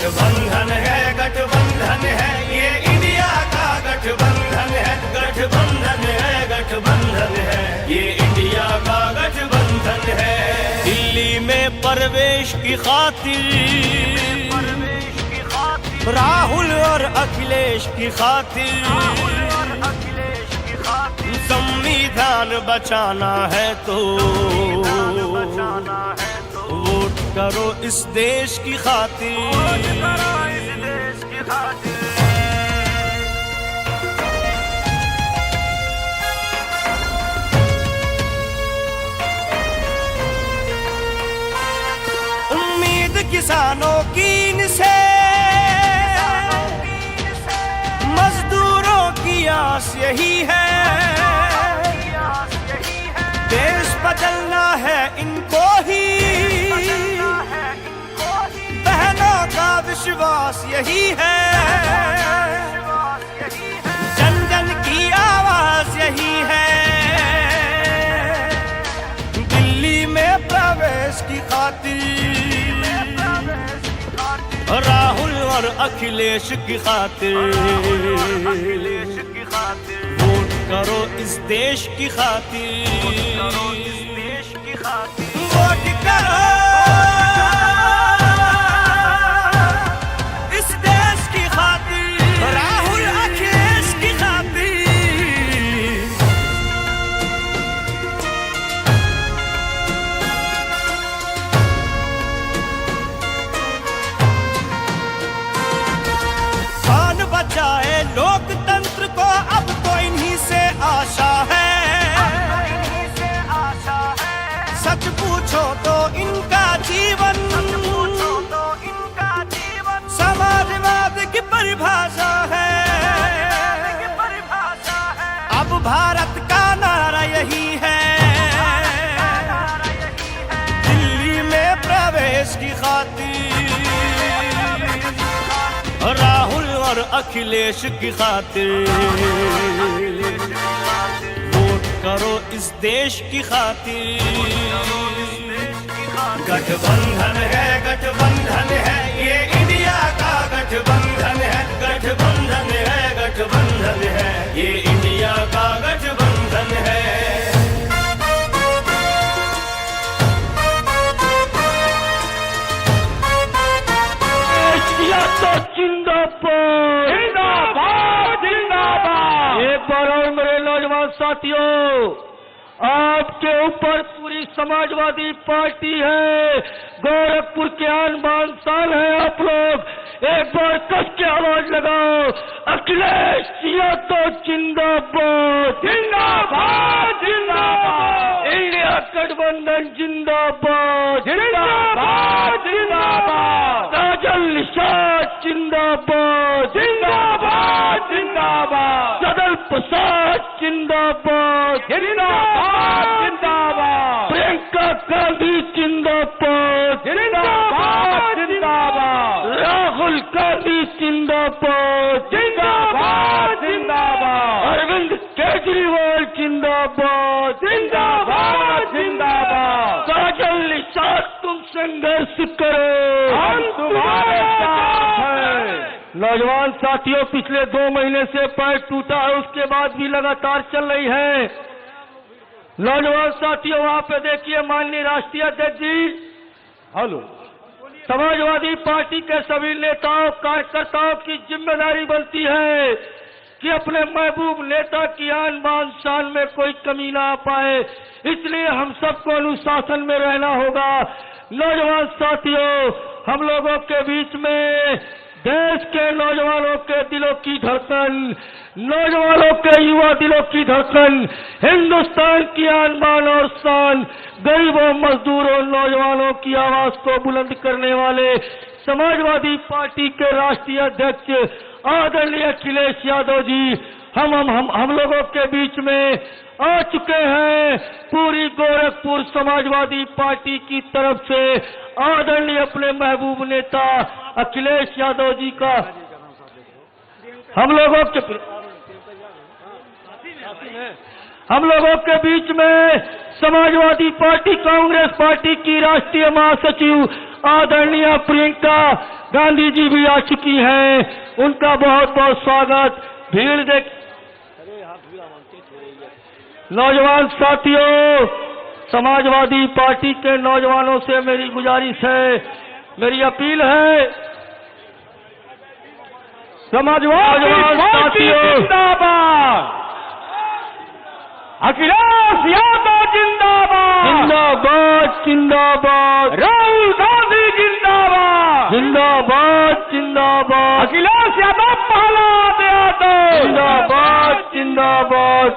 गठबंधन है, ये इंडिया का गठबंधन है, गठबंधन है, ये इंडिया का गठबंधन है। दिल्ली में प्रवेश की खातिर, राहुल और अखिलेश की खातिर, संविधान बचाना है तो वोट करो इस देश की खातिर। उम्मीद किसानों की इनसे, मजदूरों की आस यही है, देश बदलना है इनको ही, बहनों का विश्वास यही है, जन जन की आवाज यही है। दिल्ली में प्रवेश की खातिर, राहुल और अखिलेश की खातिर, वोट करो इस देश की खातिर, वोट करो इस देश की खातिर, राहुल अखिलेश की खातिर। जान बचाए लोकतंत्र को अब तो इन्हीं से आशा है, सच पूछो तो इनका जीवन, समाजवाद की परिभाषा है, अब भारत का नारा यही है। दिल्ली में प्रवेश की खातिर, राहुल और अखिलेश की खातिर, वोट करो इस देश की खातिर। गठबंधन है, ये इंडिया का गठबंधन है, गठबंधन है, ये इंडिया का गठबंधन है। एक बार और मेरे नौजवान साथियों, आपके ऊपर पूरी समाजवादी पार्टी है, गोरखपुर के आन बान शान है आप लोग। एक बार कस के आवाज लगाओ, अखिलेश यादव जिंदाबाद, जिंदाबाद, जिंदाबाद, इंडिया गठबंधन जिंदाबाद, जिंदाबाद, जिंदाबाद, राजल निषाद जिंदाबाद, जिंदाबाद, जिंदाबाद, सदल प्रसाद जिंदाबाद, जिंदाबाद, जिंदाबाद, प्रियंका गांधी जिंदाबाद, जिंदाबाद, जिंदाबाद, राहुल गांधी जिंदाबाद, जिंदाबाद, जिंदाबाद, अरविंद केजरीवाल जिंदाबाद, जिंदाबाद, जिंदाबाद, काजल निषाद तुम संघर्ष करो, हम तुम्हारे साथ हैं। नौजवान साथियों, पिछले 2 महीने से पैर टूटा है, उसके बाद भी लगातार चल रही है। नौजवान साथियों, वहां पे देखिए माननीय राष्ट्रीय अध्यक्ष जी, हेलो, समाजवादी पार्टी के सभी नेताओं कार्यकर्ताओं की जिम्मेदारी बनती है कि अपने महबूब नेता की आन बान शान में कोई कमी ना आ पाए, इसलिए हम सबको अनुशासन में रहना होगा। नौजवान साथियों, हम लोगों के बीच में देश के नौजवानों के दिलों की धड़कन, नौजवानों के युवा दिलों की धड़कन, हिंदुस्तान की आन बान और शान, गरीबों, मजदूरों, नौजवानों की आवाज को बुलंद करने वाले समाजवादी पार्टी के राष्ट्रीय अध्यक्ष आदरणीय अखिलेश यादव जी हम लोगों के बीच में आ चुके हैं। पूरी गोरखपुर समाजवादी पार्टी की तरफ से आदरणीय अपने महबूब नेता अखिलेश यादव जी का हम लोगों के बीच में समाजवादी पार्टी कांग्रेस पार्टी की राष्ट्रीय महासचिव आदरणीय प्रियंका गांधी जी भी आ चुकी हैं। उनका बहुत बहुत स्वागत। भीड़ देख नौजवान साथियों, समाजवादी पार्टी के नौजवानों से मेरी गुजारिश है, मेरी अपील है, समाजवादी साथियों जिंदाबाद, अखिलेश यादव जिंदाबाद, जिंदाबाद जिंदाबाद, राहुल गांधी जिंदाबाद, जिंदाबाद जिंदाबाद, अखिलेश यादव प्रहलाद यादव जिंदाबाद जिंदाबाद,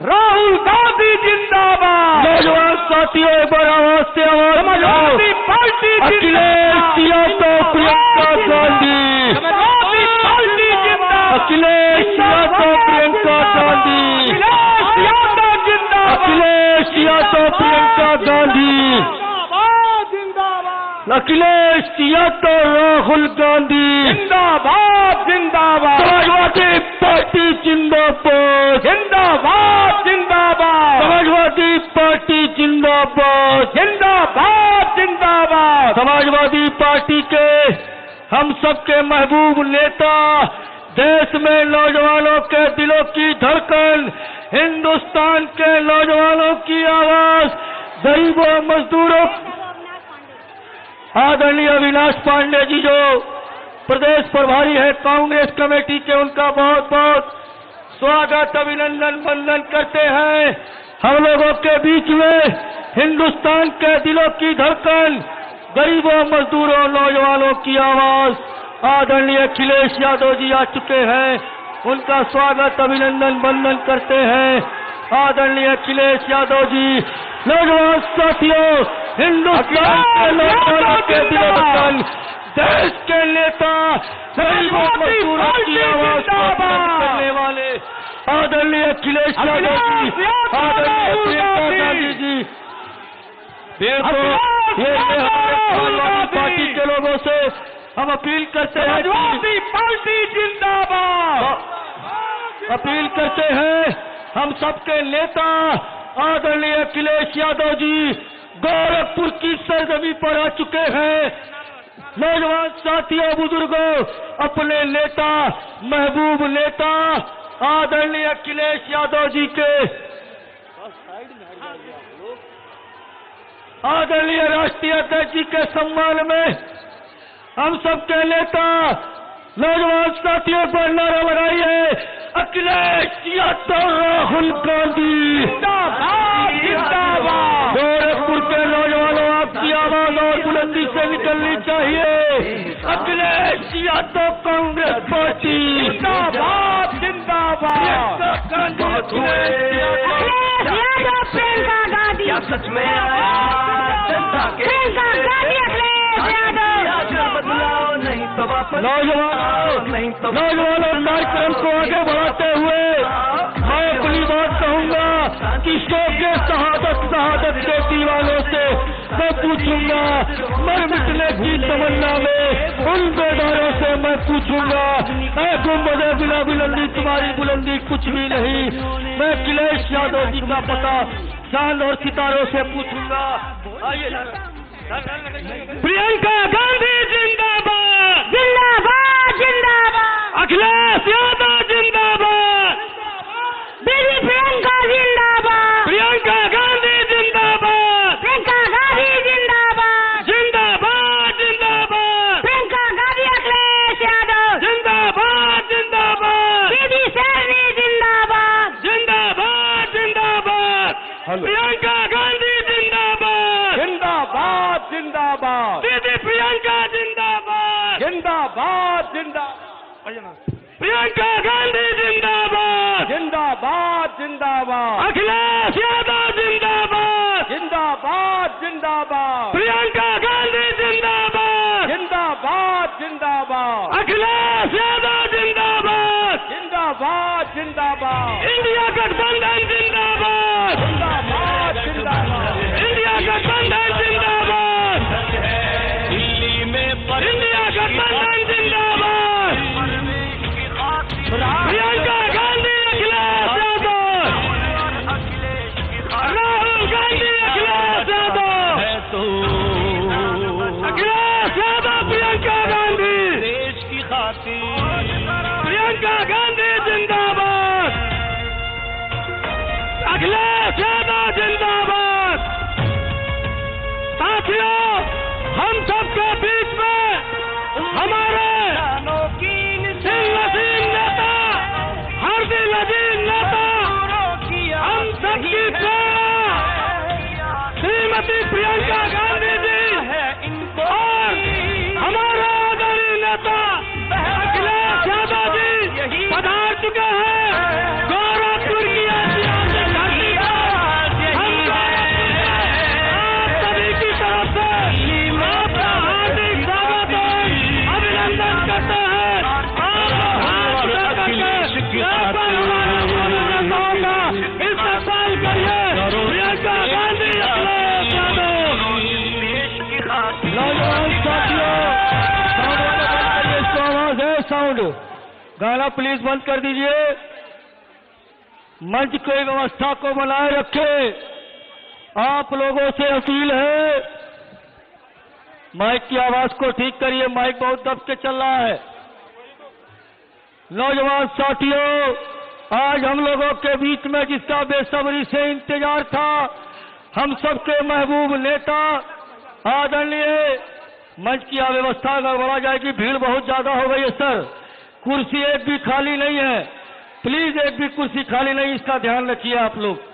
राहुल गांधी जिंदाबाद, नौजवान साथियों एक बार आवाज से आवाज समाजवादी पार्टी अखिलेश यादव प्रियंका गांधी, समाजवादी पार्टी जिंदाबाद, अखिलेश यादव प्रियंका गांधी, अखिलेश यादव प्रियंका गांधी, अखिलेश यादव राहुल गांधी, जिंदाबाद जिंदाबाद, समाजवादी पार्टी जिंदाबाद, जिंदाबाद जिंदाबाद, समाजवादी पार्टी जिंदाबाद, जिंदाबाद जिंदाबाद, समाजवादी पार्टी के हम सबके महबूब नेता, देश में नौजवानों के दिलों की धड़कन, हिंदुस्तान के नौजवानों की आवाज, गरीबों मजदूरों, आदरणीय अविनाश पांडे जी जो प्रदेश प्रभारी है कांग्रेस कमेटी के, उनका बहुत बहुत स्वागत अभिनंदन वंदन करते हैं। हम लोगों के बीच में हिंदुस्तान के दिलों की धड़कन, गरीबों मजदूरों नौजवानों की आवाज, आदरणीय अखिलेश यादव जी आ चुके हैं। उनका स्वागत अभिनंदन वंदन करते हैं। आदरणीय अखिलेश यादव जी, नौजवान साथियों, हिंदुस्तान के नौजवानों के दिलों धड़कन, देश के नेता, गरीबों मजदूरों की आवाज को बुलंद करने वाले आदरणीय अखिलेश यादव जी, आदरणीय प्रियंका गांधी जी, ये समाजवादी पार्टी के लोगों से हम अपील करते हैं, समाजवादी पार्टी जिंदाबाद, अपील करते हैं हम सबके नेता आदरणीय अखिलेश यादव जी गोरखपुर की सरजमी पर आ चुके हैं। नौजवान साथियों, बुजुर्गों, अपने नेता, महबूब नेता आदरणीय अखिलेश यादव जी के आदरणीय राष्ट्रीय अध्यक्ष जी के सम्मान में हम सबके नेता, नौजवान साथियों पर नारा लगाइए, अखिलेश यादव राहुल गांधी जिंदाबाद जिंदाबाद, गोरखपुर के नौजवानों, आपकी आवाज और बुलंदी से निकलनी चाहिए। अखिलेश यादव कांग्रेस पार्टी जिंदाबाद जिंदाबाद, प्रियंका गांधी, सच में जनता के नौजवानों कार्यक्रम को आगे बढ़ाते हुए मैं अपनी बात कहूंगा कि शोक शहादत के दीवानों से मैं पूछूंगा, मर मिटने की तमन्ना में उन बेदारों से मैं पूछूंगा, गुम्बदे बिना बुलंदी तुम्हारी बुलंदी कुछ भी नहीं। मैं अखिलेश यादव जी का पता चांद और सितारों से पूछूंगा। प्रियंका गांधी जिंदाबाद, जिंदाबाद जिंदाबाद, अखिलेश यादव जिंदाबाद, बीबी प्रियंका जिंदाबाद, प्रियंका गांधी जिंदाबाद, प्रियंका गांधी जिंदाबाद, जिंदाबाद जिंदाबाद, प्रियंका गांधी अखिलेश यादव जिंदाबाद जिंदाबाद, बीबी शेरनी जिंदाबाद, जिंदाबाद जिंदाबाद, प्रियंका गांधी जिंदाबाद, जिंदाबाद जिंदाबाद, दीदी प्रियंका जिंदाबाद, जिंदाबाद जिंदाबाद, प्रियंका गांधी जिंदाबाद, जिंदाबाद जिंदाबाद, अखिलेश यादव जिंदाबाद, जिंदाबाद जिंदाबाद, प्रियंका गांधी जिंदाबाद, जिंदाबाद जिंदाबाद, अखिलेश यादव जिंदाबाद, जिंदाबाद जिंदाबाद, इंडिया गठबंधन जिंदाबाद, जिंदाबाद जिंदाबाद, इंडिया गठबंधन जिंदाबाद, दिल्ली में इंडिया गठबंधन जिंदाबाद, प्रियंका गांधी अखिलेश यादव, राहुल गांधी अखिलेश यादव, अखिलेश प्रियंका गांधी जी है इनको और हमारा आदरणीय नेता अखिलेश यादव जी पधार चुके हैं गोरखपुर की ऐतिहासिक धरती पर। आप सभी की तरफ से आपका हार्दिक स्वागत है, अभिनंदन करते हैं और हाथ करके इस्तेमाल करिए प्रियंका गांधी अखिलेश यादव। नौजवान साथियों, आवाज है, साउंड गाना प्लीज बंद कर दीजिए। मंच की व्यवस्था को बनाए रखे। आप लोगों से अपील है, माइक की आवाज को ठीक करिए, माइक बहुत दब के चल रहा है। नौजवान साथियों, आज हम लोगों के बीच में जिसका बेसब्री से इंतजार था, हम सबके महबूब नेता आदरणीय, मंच की व्यवस्था गड़बड़ा जाएगी, भीड़ बहुत ज्यादा हो गई है सर, कुर्सी एक भी खाली नहीं है, प्लीज एक भी कुर्सी खाली नहीं, इसका ध्यान रखिए आप लोग।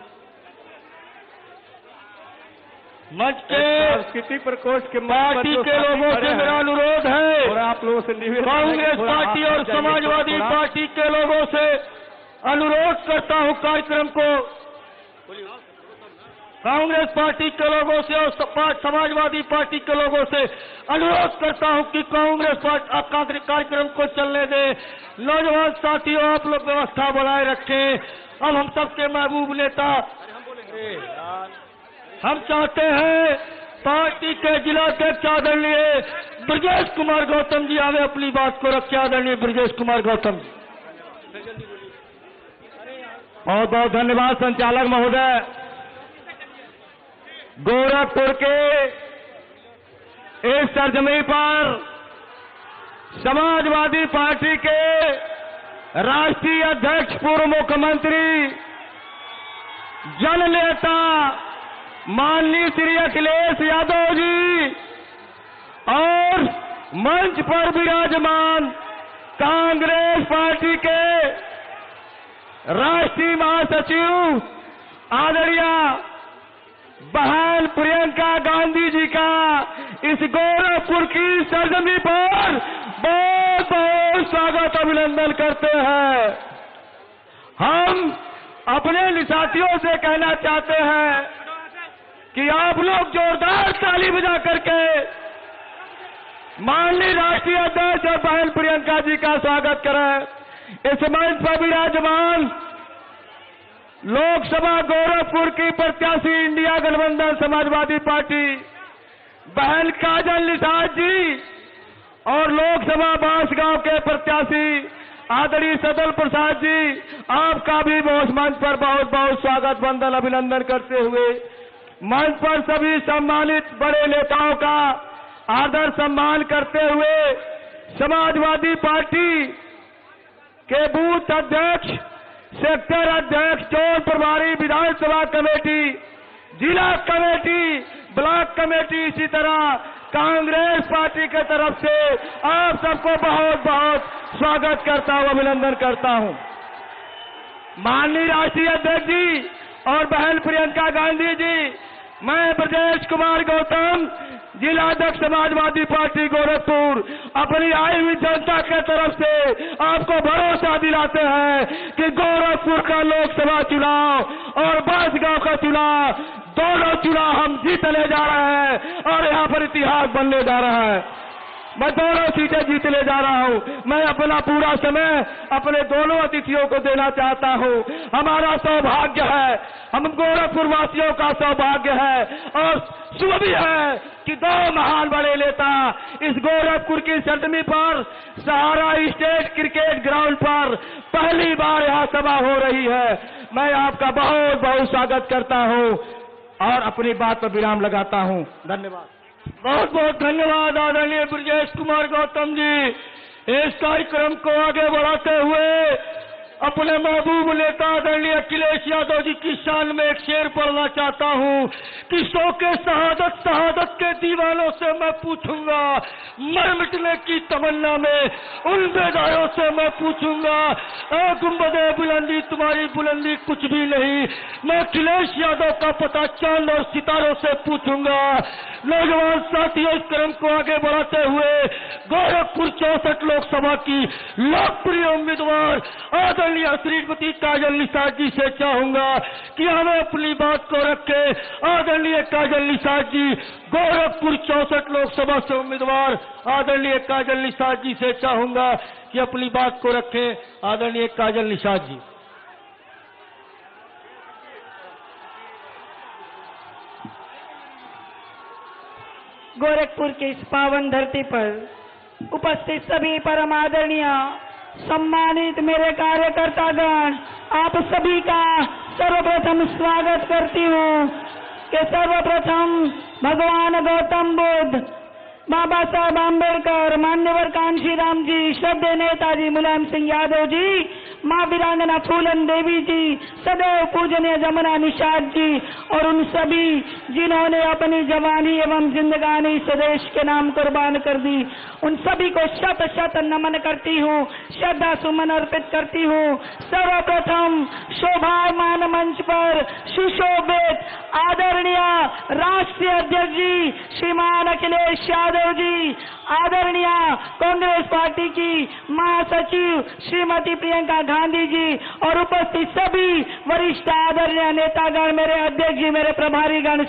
मंच के संस्कृति प्रकोष्ठ के पार्टी के लोगों से मेरा अनुरोध है, और आप लोगों से निवेदन है कि कांग्रेस थोड़ा पार्टी आप और जाइए, समाजवादी थोड़ा- पार्टी के लोगों से अनुरोध करता हूं, कार्यक्रम को कांग्रेस पार्टी के लोगों से और समाजवादी पार्टी के लोगों से अनुरोध करता हूं कि कांग्रेस पार्टी कार्यक्रम को चलने दें। नौजवान साथियों, आप लोग व्यवस्था बनाए रखें। अब हम सबके महबूब नेता, हम चाहते हैं पार्टी के जिलाध्यक्ष आदरणीय ब्रजेश कुमार गौतम जी आवे, अपनी बात को रखे। आदरणीय ब्रजेश कुमार गौतम जी। बहुत बहुत धन्यवाद संचालक महोदय। गोरखपुर के इस सरजमी पर समाजवादी पार्टी के राष्ट्रीय अध्यक्ष, पूर्व मुख्यमंत्री, जननेता माननीय श्री अखिलेश यादव जी और मंच पर विराजमान कांग्रेस पार्टी के राष्ट्रीय महासचिव आदरणीय बहन प्रियंका गांधी जी का इस गोरखपुर की सरजमी पर बहुत बहुत स्वागत, अभिनंदन करते हैं। हम अपने साथियों से कहना चाहते हैं कि आप लोग जोरदार ताली बजा करके माननीय राष्ट्रीय अध्यक्ष और बहन प्रियंका जी का स्वागत करें। इस मंच पर विराजमान लोकसभा गोरखपुर की प्रत्याशी इंडिया गठबंधन समाजवादी पार्टी बहन काजल निषाद जी और लोकसभा बांसगांव के प्रत्याशी आदरणीय सदल प्रसाद जी, आपका भी मंच पर बहुत बहुत स्वागत, वंदन, अभिनंदन करते हुए मंच पर सभी सम्मानित बड़े नेताओं का आदर सम्मान करते हुए समाजवादी पार्टी के बूथ अध्यक्ष, सेक्टर अध्यक्ष, चोन प्रभारी, विधानसभा कमेटी, जिला कमेटी, ब्लॉक कमेटी, इसी तरह कांग्रेस पार्टी की तरफ से आप सबको बहुत बहुत स्वागत करता हूं, अभिनंदन करता हूं। माननीय राष्ट्रीय अध्यक्ष जी और बहन प्रियंका गांधी जी, मैं ब्रजेश कुमार गौतम, जिलाध्यक्ष समाजवादी पार्टी गोरखपुर, अपनी आई हुई जनता के तरफ से आपको भरोसा दिलाते हैं कि गोरखपुर का लोकसभा चुनाव और बांसगांव का चुनाव, दोनों चुनाव हम जीतने जा रहे हैं और यहाँ पर इतिहास बनने जा रहा है। मैं दोनों सीटें जीतने जा रहा हूं। मैं अपना पूरा समय अपने दोनों अतिथियों को देना चाहता हूं। हमारा सौभाग्य है, हम गोरखपुर वासियों का सौभाग्य है और शुभ भी है कि दो महान बड़े नेता इस गोरखपुर की सरजमी पर सहारा स्टेट क्रिकेट ग्राउंड पर पहली बार यहाँ सभा हो रही है। मैं आपका बहुत बहुत स्वागत करता हूं और अपनी बात पर विराम लगाता हूं। धन्यवाद। बहुत बहुत धन्यवाद आदरणीय ब्रजेश कुमार गौतम जी। इस कार्यक्रम को आगे बढ़ाते हुए अपने महबूब नेता आदरणीय अखिलेश यादव जी की शान में एक शेर पढ़ना चाहता हूँ कि सौ के शहादत के दीवानों से मैं पूछूंगा, मर मिटने की तमन्ना में उन बेदायों से मैं पूछूंगा, ए गुंबदे बुलंदी तुम्हारी बुलंदी कुछ भी नहीं, मैं अखिलेश यादव का पता चांद और सितारों से पूछूंगा। नौजवान साथियों, इस क्रम को आगे बढ़ाते हुए गोरखपुर 64 लोकसभा की लोकप्रिय उम्मीदवार आदरणीय श्रीमती काजल निषाद जी से चाहूंगा कि हमें अपनी बात को रखे। आदरणीय काजल निषाद जी, गोरखपुर 64 लोकसभा से उम्मीदवार आदरणीय काजल निषाद जी से चाहूंगा कि अपनी बात को रखें। आदरणीय काजल निषाद जी। गोरखपुर की इस पावन धरती पर उपस्थित सभी परम आदरणीय सम्मानित मेरे कार्यकर्तागण, आप सभी का सर्वप्रथम स्वागत करती हूँ कि सर्वप्रथम भगवान गौतम बुद्ध, बाबा साहब आम्बेडकर, मान्यवर कांशीराम जी, श्रद्धेय नेताजी मुलायम सिंह यादव जी, माँ वीरांगना फूलन देवी जी, सदैव पूजनीय जमुना निषाद जी और उन सभी जिन्होंने अपनी जवानी एवं जिंदगानी स्वदेश के नाम कुर्बान कर दी, उन सभी को शत शत नमन करती हूँ, श्रद्धा सुमन अर्पित करती हूँ। सर्वप्रथम शोभायमान मंच पर सुशोभित आदरणीय राष्ट्रीय अध्यक्ष जी श्रीमान अखिलेश यादव जी, आदरणीय कांग्रेस पार्टी की महासचिव श्रीमती प्रियंका गांधी जी और उपस्थित सभी वरिष्ठ आदरणीय नेतागण, मेरे अध्यक्ष जी, मेरे प्रभारीगण,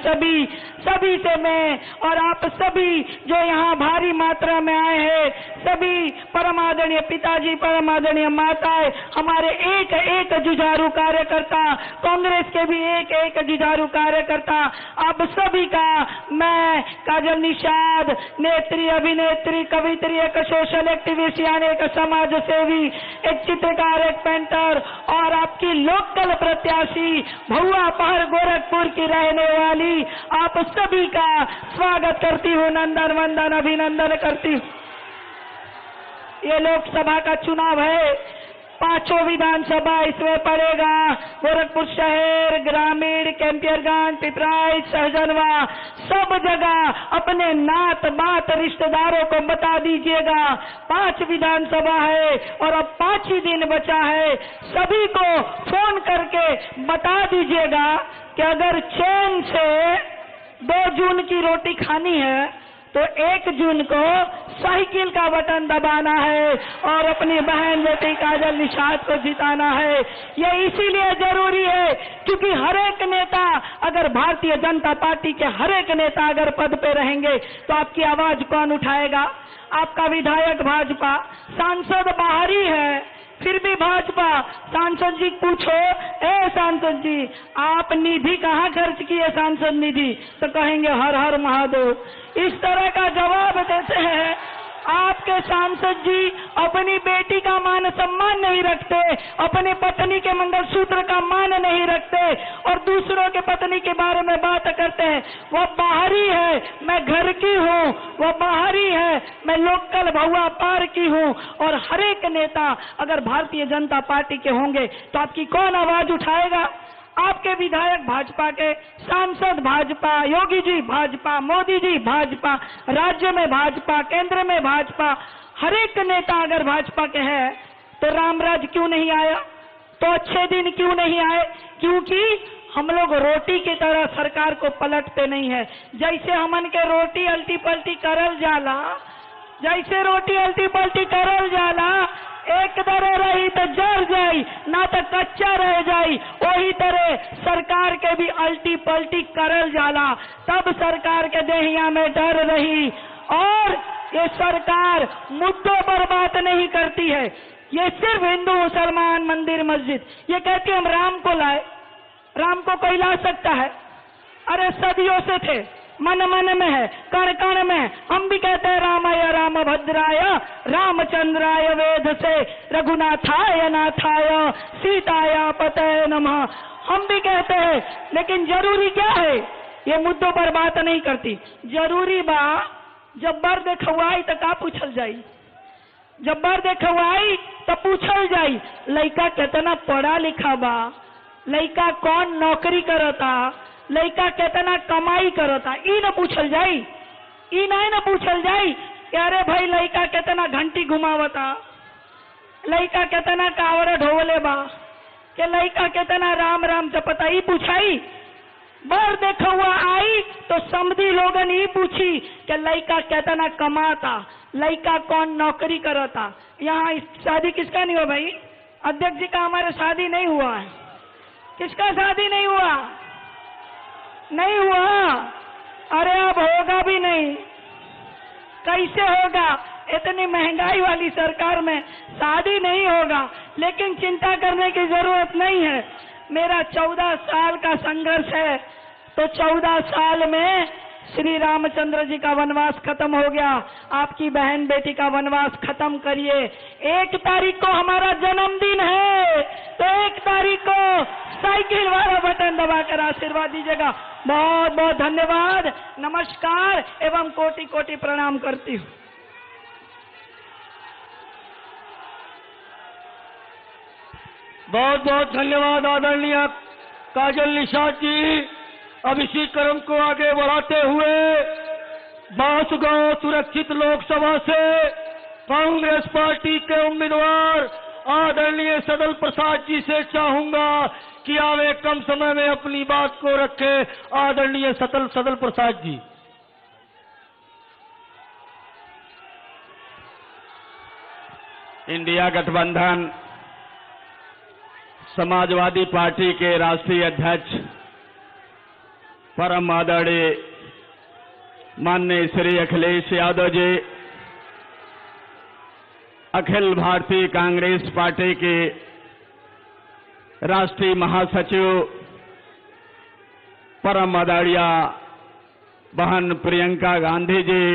सभी से मैं और आप सभी जो यहाँ भारी मात्रा में आए हैं, सभी परम आदरणीय पिताजी, परम आदरणीय माताएं, हमारे एक एक जुझारू कार्यकर्ता, कांग्रेस के भी एक एक जुझारू कार्यकर्ता, आप सभी का मैं काजल निषाद, नेत्री, अभिनेत्री, कवित्री, एक सोशल एक्टिविस्ट यानी एक समाज सेवी, एक चित्रकार, एक पेंटर और आपकी लोकल प्रत्याशी भुआ पहर गोरखपुर की रहने वाली आप सभी का स्वागत करती हूँ, नंदन वंदन अभिनंदन करती हूँ। ये लोकसभा का चुनाव है, 5 विधानसभा इसमें पड़ेगा। गोरखपुर शहर, ग्रामीण, कैंपियरगंज, पिपराइच, सहजनवा, सब जगह अपने नात बात रिश्तेदारों को बता दीजिएगा 5 विधानसभा है और अब 5 ही दिन बचा है। सभी को फोन करके बता दीजिएगा कि अगर चैन से 2 जून की रोटी खानी है तो 1 जून को साइकिल का बटन दबाना है और अपनी बहन बेटी काजल निषाद को जिताना है। ये इसीलिए जरूरी है क्योंकि हर एक नेता, अगर भारतीय जनता पार्टी के हर एक नेता अगर पद पे रहेंगे तो आपकी आवाज कौन उठाएगा? आपका विधायक भाजपा, सांसद बाहरी है फिर भी भाजपा। सांसद जी पूछो, ए सांसद जी आप निधि कहाँ खर्च किए सांसद निधि, तो कहेंगे हर हर महादेव। इस तरह का जवाब देते हैं। आपके सांसद जी अपनी बेटी का मान सम्मान नहीं रखते, अपनी पत्नी के मंगलसूत्र का मान नहीं रखते और दूसरों के पत्नी के बारे में बात करते हैं। वह बाहरी है, मैं घर की हूँ, वह बाहरी है, मैं लोकल भुआ पार की हूँ। और हर एक नेता अगर भारतीय जनता पार्टी के होंगे तो आपकी कौन आवाज उठाएगा? आपके विधायक भाजपा के, सांसद भाजपा, योगी जी भाजपा, मोदी जी भाजपा, राज्य में भाजपा, केंद्र में भाजपा, हर एक नेता अगर भाजपा के हैं तो रामराज क्यों नहीं आया? तो अच्छे दिन क्यों नहीं आए? क्योंकि हम लोग रोटी की तरह सरकार को पलटते नहीं है। जैसे हमन के रोटी अल्टी पल्टी करल जाला, जैसे रोटी अल्टी पल्टी करल जाला, एक तरह रही तो जल जाई, ना तो कच्चा रह जाई, वही तरह सरकार के भी अल्टी पल्टी करल जाला, तब सरकार के देहिया में डर रही। और ये सरकार मुद्दों पर बात नहीं करती है, ये सिर्फ हिंदू मुसलमान मंदिर मस्जिद, ये कहती हम राम को लाए। राम को कोई ला सकता है? अरे सदियों से थे, मन मन में है, कण कण में। हम भी कहते हैं रामाय रामभद्राय रामचंद्राय, वेद से रघुनाथाय नाथाय सीताय पतये नमः, हम भी कहते हैं। लेकिन जरूरी क्या है? ये मुद्दों पर बात नहीं करती। जरूरी बा जब बर देखवाई तो का पूछल जाई, जब बार देखा आई तो पूछल जाई लड़का कितना पढ़ा लिखा बा, लड़का कौन नौकरी करता, लड़का कितना कमाई करता, ई न पूछल जाई, ई नहीं न पूछल जाई कि अरे भाई लड़का कितना घंटी घुमावता, लड़का कितना कावड़ ढोले बा, कि लड़का कितना राम राम जपता, ई पूछाई। बार देखा हुआ आई तो समधी लोगन ही पूछी कि लड़का कितना कमाता, लड़का कौन नौकरी करता। यहाँ शादी किसका नहीं हुआ भाई? अध्यक्ष जी का हमारे शादी नहीं हुआ है। किसका शादी नहीं हुआ? नहीं हुआ। अरे अब होगा भी नहीं। कैसे होगा? इतनी महंगाई वाली सरकार में शादी नहीं होगा। लेकिन चिंता करने की जरूरत नहीं है। मेरा 14 साल का संघर्ष है, तो 14 साल में श्री रामचंद्र जी का वनवास खत्म हो गया। आपकी बहन बेटी का वनवास खत्म करिए। 1 तारीख को हमारा जन्मदिन है, तो 1 तारीख को साइकिल वाला बटन दबाकर आशीर्वाद दीजिएगा। बहुत बहुत धन्यवाद, नमस्कार एवं कोटि कोटि प्रणाम करती हूँ। बहुत बहुत धन्यवाद आदरणीय काजल निषाद जी। अब इसी क्रम को आगे बढ़ाते हुए बांसगांव सुरक्षित लोकसभा से कांग्रेस पार्टी के उम्मीदवार आदरणीय सदल प्रसाद जी से चाहूंगा कि आवे कम समय में अपनी बात को रखे। आदरणीय सदल प्रसाद जी। इंडिया गठबंधन समाजवादी पार्टी के राष्ट्रीय अध्यक्ष परम आदरणीय माननीय श्री अखिलेश यादव जी, अखिल भारतीय कांग्रेस पार्टी के राष्ट्रीय महासचिव परम आदरणीय बहन प्रियंका गांधी जी,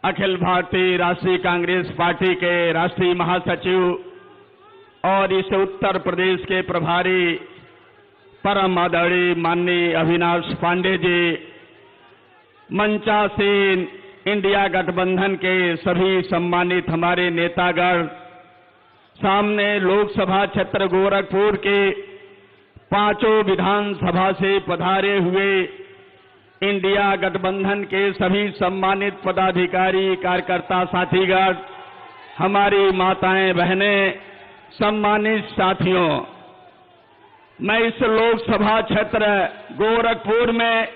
अखिल भारतीय राष्ट्रीय कांग्रेस पार्टी के राष्ट्रीय महासचिव और इस उत्तर प्रदेश के प्रभारी परम आदरणीय माननीय अविनाश पांडे जी, मंचासीन इंडिया गठबंधन के सभी सम्मानित हमारे नेतागण, सामने लोकसभा क्षेत्र गोरखपुर के 5 विधानसभा से पधारे हुए इंडिया गठबंधन के सभी सम्मानित पदाधिकारी, कार्यकर्ता साथीगण, हमारी माताएं बहनें, सम्मानित साथियों, मैं इस लोकसभा क्षेत्र गोरखपुर में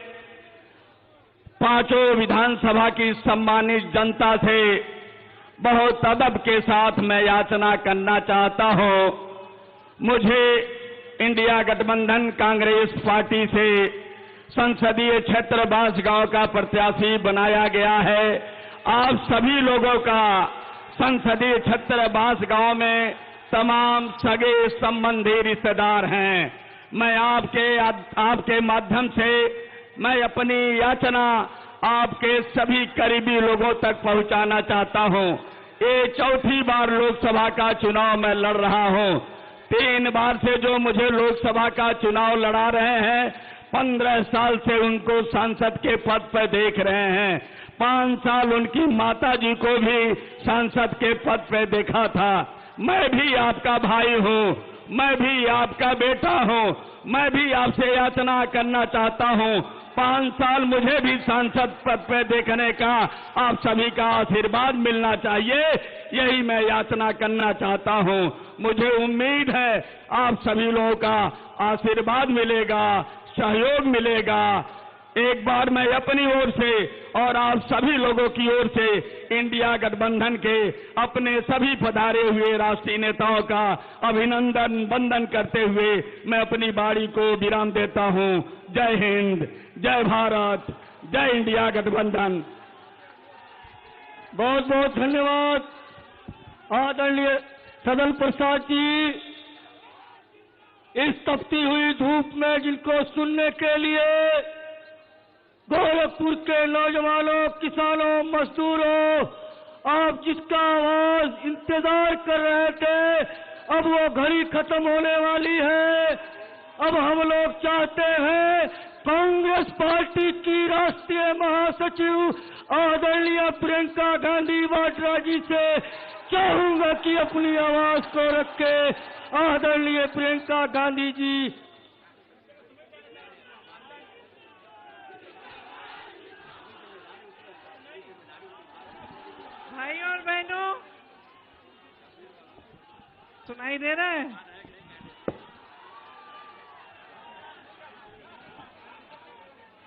5 विधानसभा की सम्मानित जनता से बहुत अदब के साथ मैं याचना करना चाहता हूं। मुझे इंडिया गठबंधन कांग्रेस पार्टी से संसदीय क्षेत्र बांसगांव का प्रत्याशी बनाया गया है। आप सभी लोगों का संसदीय क्षेत्र बांसगांव में तमाम सगे संबंधी रिश्तेदार हैं। मैं आपके माध्यम से मैं अपनी याचना आपके सभी करीबी लोगों तक पहुंचाना चाहता हूं। ये 4थी बार लोकसभा का चुनाव मैं लड़ रहा हूं। 3 बार से जो मुझे लोकसभा का चुनाव लड़ा रहे हैं, 15 साल से उनको सांसद के पद पर देख रहे हैं। 5 साल उनकी माताजी को भी सांसद के पद पर देखा था। मैं भी आपका भाई हूं, मैं भी आपका बेटा हूं, मैं भी आपसे याचना करना चाहता हूं। 5 साल मुझे भी सांसद पद पर देखने का आप सभी का आशीर्वाद मिलना चाहिए, यही मैं याचना करना चाहता हूं। मुझे उम्मीद है आप सभी लोगों का आशीर्वाद मिलेगा, सहयोग मिलेगा। एक बार मैं अपनी ओर से और आप सभी लोगों की ओर से इंडिया गठबंधन के अपने सभी पधारे हुए राष्ट्रीय नेताओं का अभिनंदन वंदन करते हुए मैं अपनी बारी को विराम देता हूं। जय हिंद, जय भारत, जय इंडिया गठबंधन। बहुत बहुत धन्यवाद आदरणीय सदल प्रसाद जी। इस तपती हुई धूप में जिनको सुनने के लिए गोरखपुर के नौजवानों, किसानों, मजदूरों, आप जिसका आवाज इंतजार कर रहे थे, अब वो घड़ी खत्म होने वाली है। अब हम लोग चाहते हैं कांग्रेस पार्टी की राष्ट्रीय महासचिव आदरणीय प्रियंका गांधी वाड्रा जी से चाहूंगा कि अपनी आवाज को रखे। आदरणीय प्रियंका गांधी जी। भाइयों और बहनों, सुनाई दे रहा है?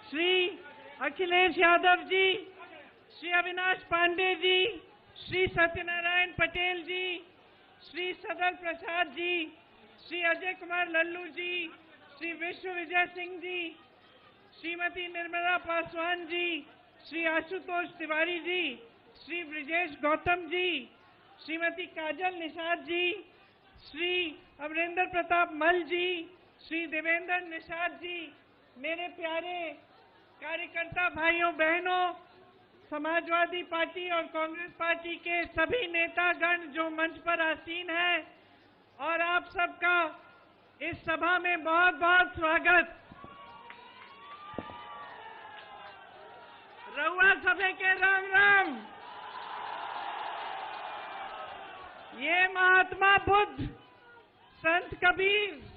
श्री अखिलेश यादव जी, श्री अविनाश पांडे जी, श्री सत्यनारायण पटेल जी, श्री सदर प्रसाद जी, श्री अजय कुमार लल्लू जी, श्री विश्व विजय सिंह जी, श्रीमती निर्मला पासवान जी, श्री आशुतोष तिवारी जी, श्री ब्रिजेश गौतम जी, श्रीमती काजल निषाद जी, श्री अमरेंद्र प्रताप मल जी, श्री देवेंद्र निषाद जी, मेरे प्यारे कार्यकर्ता भाइयों बहनों, समाजवादी पार्टी और कांग्रेस पार्टी के सभी नेतागण जो मंच पर आसीन हैं, और आप सबका इस सभा में बहुत बहुत स्वागत। रउआ सभे के राम राम। ये महात्मा बुद्ध, संत कबीर,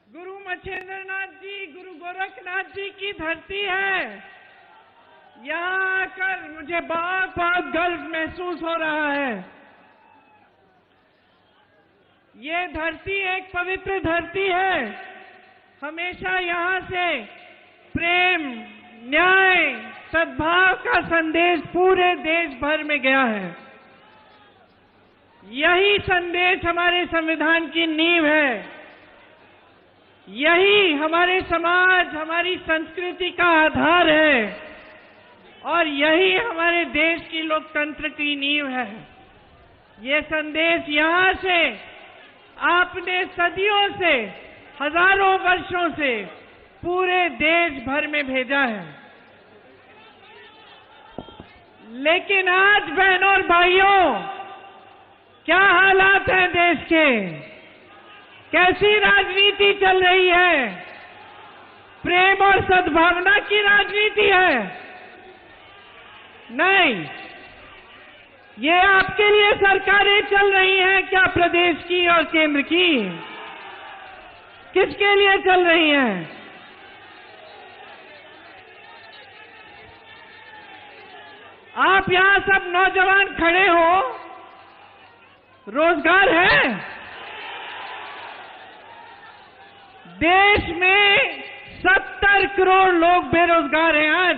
गुरु मच्छेंद्रनाथ जी, गुरु गोरखनाथ जी की धरती है। यहाँ आकर मुझे बहुत बहुत गर्व महसूस हो रहा है। ये धरती एक पवित्र धरती है। हमेशा यहाँ से प्रेम, न्याय, सद्भाव का संदेश पूरे देश भर में गया है। यही संदेश हमारे संविधान की नींव है। यही हमारे समाज, हमारी संस्कृति का आधार है, और यही हमारे देश की लोकतंत्र की नींव है। ये संदेश यहाँ से आपने सदियों से, हजारों वर्षों से पूरे देश भर में भेजा है। लेकिन आज बहनों और भाइयों, क्या हालात हैं देश के? कैसी राजनीति चल रही है? प्रेम और सद्भावना की राजनीति है? नहीं, ये आपके लिए सरकारें चल रही हैं क्या, प्रदेश की और केंद्र की? किसके लिए चल रही हैं? आप यहां सब नौजवान खड़े हो, रोजगार है? देश में 70 करोड़ लोग बेरोजगार हैं आज।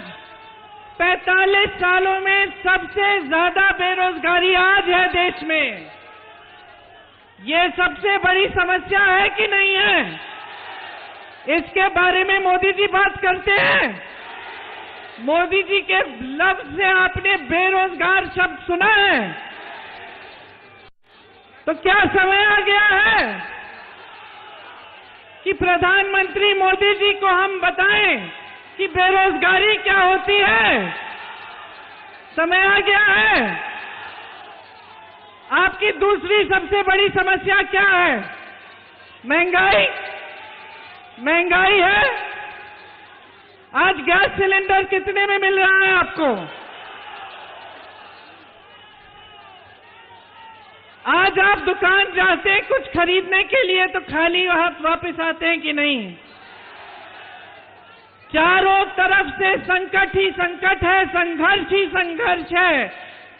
45 सालों में सबसे ज्यादा बेरोजगारी आज है देश में। ये सबसे बड़ी समस्या है कि नहीं है? इसके बारे में मोदी जी बात करते हैं। मोदी जी के लफ्ज से आपने बेरोजगार शब्द सुना है? तो क्या समय आ गया है कि प्रधानमंत्री मोदी जी को हम बताएं कि बेरोजगारी क्या होती है? समय आ गया है। आपकी दूसरी सबसे बड़ी समस्या क्या है? महंगाई। महंगाई है। आज गैस सिलेंडर कितने में मिल रहा है आपको? आज आप दुकान जाते हैं कुछ खरीदने के लिए तो खाली हाथ वापस आते हैं कि नहीं? चारों तरफ से संकट ही संकट है, संघर्ष ही संघर्ष है।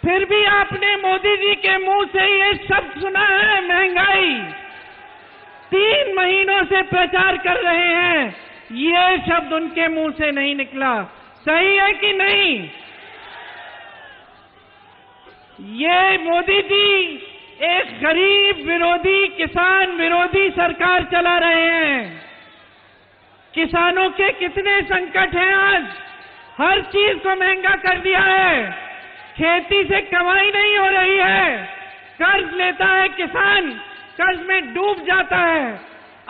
फिर भी आपने मोदी जी के मुंह से ये शब्द सुना है, महंगाई। 3 महीनों से प्रचार कर रहे हैं, ये शब्द उनके मुंह से नहीं निकला। सही है कि नहीं? ये मोदी जी एक गरीब विरोधी, किसान विरोधी सरकार चला रहे हैं। किसानों के कितने संकट हैं आज। हर चीज को महंगा कर दिया है। खेती से कमाई नहीं हो रही है। कर्ज लेता है किसान, कर्ज में डूब जाता है,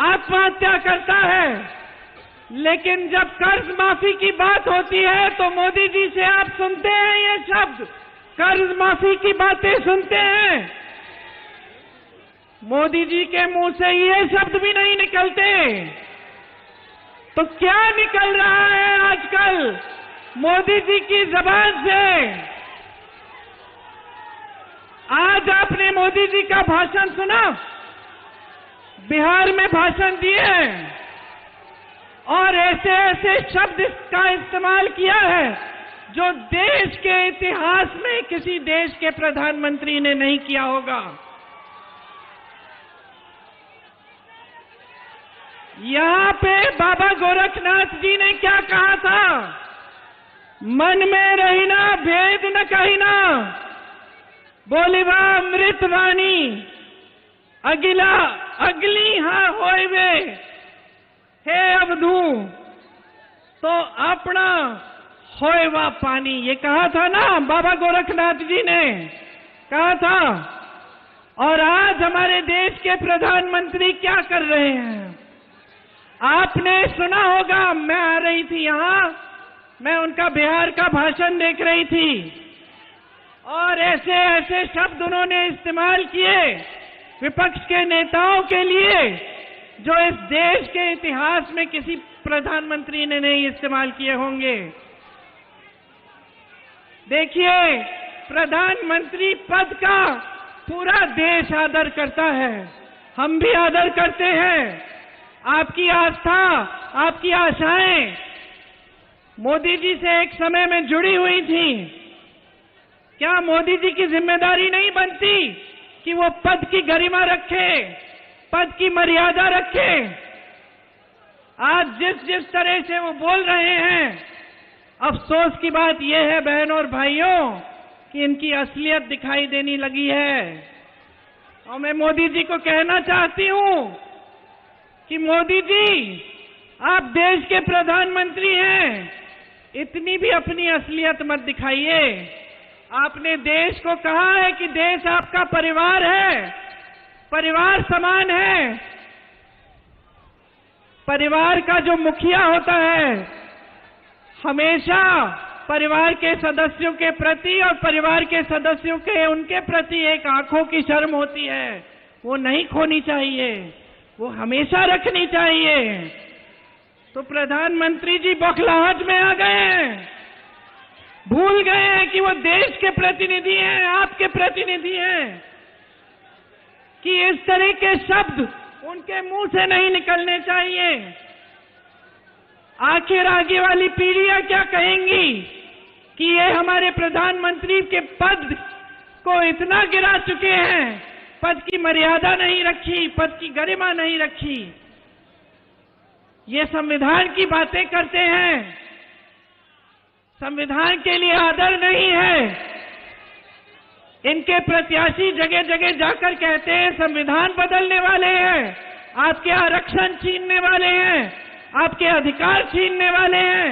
आत्महत्या करता है। लेकिन जब कर्ज माफी की बात होती है तो मोदी जी से आप सुनते हैं ये शब्द, कर्ज माफी की बातें सुनते हैं। मोदी जी के मुंह से ये शब्द भी नहीं निकलते। तो क्या निकल रहा है आजकल मोदी जी की जबान से? आज आपने मोदी जी का भाषण सुना, बिहार में भाषण दिए हैं और ऐसे ऐसे शब्द का इस्तेमाल किया है जो देश के इतिहास में किसी देश के प्रधानमंत्री ने नहीं किया होगा। यहां पे बाबा गोरखनाथ जी ने क्या कहा था? मन में रहिना भेद न कहिना, बोलिबा अमृत वाणी, अगिला अगली हाँ होइबे, हे अवधू तो अपना होएवा पानी। ये कहा था ना बाबा गोरखनाथ जी ने कहा था। और आज हमारे देश के प्रधानमंत्री क्या कर रहे हैं? आपने सुना होगा, मैं आ रही थी यहां, मैं उनका बिहार का भाषण देख रही थी और ऐसे ऐसे शब्द उन्होंने इस्तेमाल किए विपक्ष के नेताओं के लिए जो इस देश के इतिहास में किसी प्रधानमंत्री ने नहीं इस्तेमाल किए होंगे। देखिए, प्रधानमंत्री पद का पूरा देश आदर करता है, हम भी आदर करते हैं। आपकी आस्था, आपकी आशाएं मोदी जी से एक समय में जुड़ी हुई थी। क्या मोदी जी की जिम्मेदारी नहीं बनती कि वो पद की गरिमा रखे, पद की मर्यादा रखे? आज जिस जिस तरह से वो बोल रहे हैं, अफसोस की बात यह है बहनों और भाइयों कि इनकी असलियत दिखाई देने लगी है। और मैं मोदी जी को कहना चाहती हूं कि मोदी जी, आप देश के प्रधानमंत्री हैं, इतनी भी अपनी असलियत मत दिखाइए। आपने देश को कहा है कि देश आपका परिवार है, परिवार समान है। परिवार का जो मुखिया होता है हमेशा परिवार के सदस्यों के प्रति और परिवार के सदस्यों के उनके प्रति एक आंखों की शर्म होती है, वो नहीं खोनी चाहिए, वो हमेशा रखनी चाहिए। तो प्रधानमंत्री जी बौखलाहट में आ गए हैं, भूल गए हैं कि वो देश के प्रतिनिधि हैं, आपके प्रतिनिधि हैं, कि इस तरह के शब्द उनके मुंह से नहीं निकलने चाहिए। आखिर आगे वाली पीढ़ियां क्या कहेंगी कि ये हमारे प्रधानमंत्री के पद को इतना गिरा चुके हैं, पद की मर्यादा नहीं रखी, पद की गरिमा नहीं रखी। ये संविधान की बातें करते हैं, संविधान के लिए आदर नहीं है। इनके प्रत्याशी जगह जगह जाकर कहते हैं संविधान बदलने वाले हैं, आपके आरक्षण छीनने वाले हैं, आपके अधिकार छीनने वाले हैं।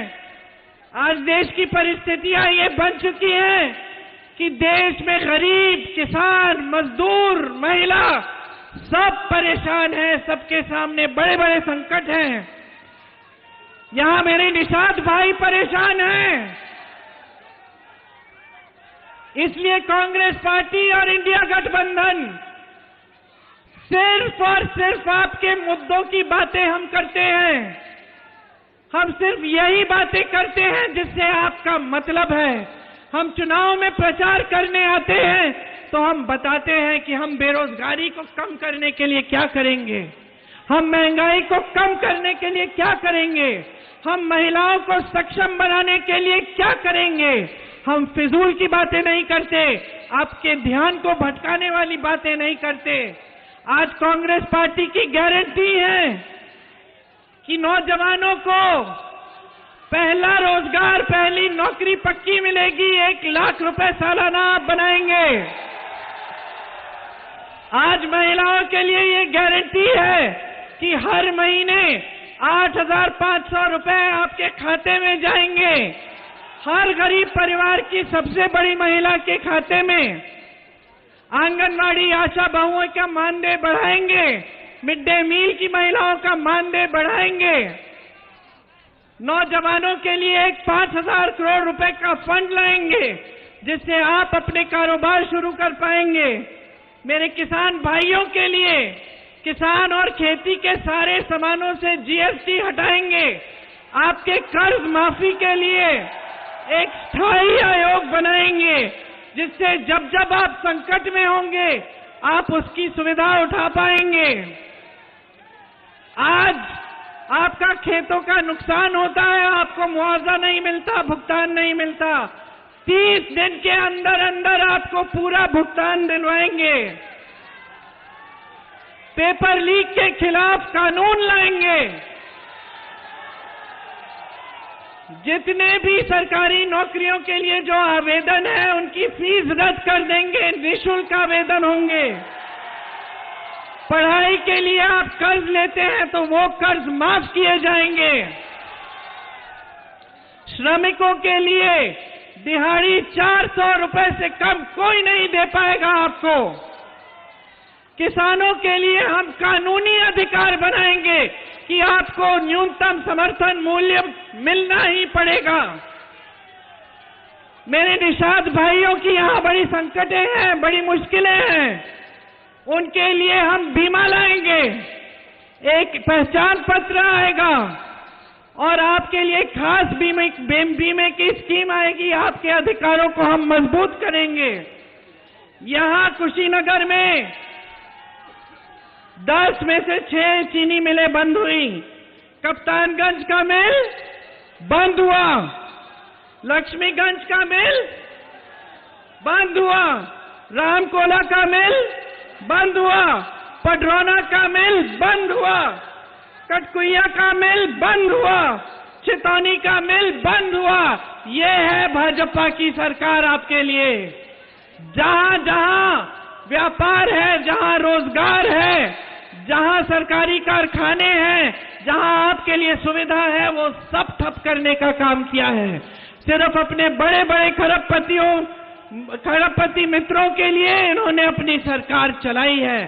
आज देश की परिस्थितियां ये बन चुकी हैं कि देश में गरीब, किसान, मजदूर, महिला सब परेशान हैं, सबके सामने बड़े बड़े संकट हैं। यहां मेरे निषाद भाई परेशान हैं। इसलिए कांग्रेस पार्टी और इंडिया गठबंधन सिर्फ और सिर्फ आपके मुद्दों की बातें हम करते हैं। हम सिर्फ यही बातें करते हैं जिससे आपका मतलब है। हम चुनाव में प्रचार करने आते हैं तो हम बताते हैं कि हम बेरोजगारी को कम करने के लिए क्या करेंगे, हम महंगाई को कम करने के लिए क्या करेंगे, हम महिलाओं को सक्षम बनाने के लिए क्या करेंगे। हम फिजूल की बातें नहीं करते, आपके ध्यान को भटकाने वाली बातें नहीं करते। आज कांग्रेस पार्टी की गारंटी है कि नौजवानों को पहला रोजगार, पहली नौकरी पक्की मिलेगी, 1 लाख रुपए सालाना आप बनाएंगे। आज महिलाओं के लिए ये गारंटी है कि हर महीने 8,500 रुपए आपके खाते में जाएंगे। हर गरीब परिवार की सबसे बड़ी महिला के खाते में। आंगनवाड़ी आशा बहुओं का मानदेय बढ़ाएंगे, मिड डे मील की महिलाओं का मानदेय बढ़ाएंगे। नौजवानों के लिए एक 5,000 करोड़ रुपए का फंड लाएंगे जिससे आप अपने कारोबार शुरू कर पाएंगे। मेरे किसान भाइयों के लिए किसान और खेती के सारे सामानों से जीएसटी हटाएंगे आपके कर्ज माफी के लिए एक स्थायी आयोग बनाएंगे, जिससे जब जब आप संकट में होंगे आप उसकी सुविधा उठा पाएंगे। आज आपका खेतों का नुकसान होता है, आपको मुआवजा नहीं मिलता, भुगतान नहीं मिलता, 30 दिन के अंदर अंदर आपको पूरा भुगतान दिलवाएंगे। पेपर लीक के खिलाफ कानून लाएंगे। जितने भी सरकारी नौकरियों के लिए जो आवेदन है उनकी फीस रद्द कर देंगे, निःशुल्क आवेदन होंगे। पढ़ाई के लिए आप कर्ज लेते हैं तो वो कर्ज माफ किए जाएंगे। श्रमिकों के लिए दिहाड़ी 400 रुपए से कम कोई नहीं दे पाएगा आपको। किसानों के लिए हम कानूनी अधिकार बनाएंगे कि आपको न्यूनतम समर्थन मूल्य मिलना ही पड़ेगा। मेरे निषाद भाइयों की यहाँ बड़ी संकटें हैं, बड़ी मुश्किलें हैं, उनके लिए हम बीमा लाएंगे, एक पहचान पत्र आएगा और आपके लिए खास बीमे की स्कीम आएगी। आपके अधिकारों को हम मजबूत करेंगे। यहाँ कुशीनगर में 10 में से 6 चीनी मिलें बंद हुई। कप्तानगंज का मिल बंद हुआ, लक्ष्मीगंज का मिल बंद हुआ, रामकोला का मिल बंद हुआ, पडरौना का मिल बंद हुआ, कटकुइया का मिल बंद हुआ, चितौनी का मिल बंद हुआ। ये है भाजपा की सरकार आपके लिए। जहां जहां व्यापार है, जहां रोजगार है, जहां सरकारी कारखाने हैं, जहां आपके लिए सुविधा है, वो सब ठप करने का काम किया है। सिर्फ अपने बड़े बड़े खरबपति मित्रों के लिए इन्होंने अपनी सरकार चलाई है।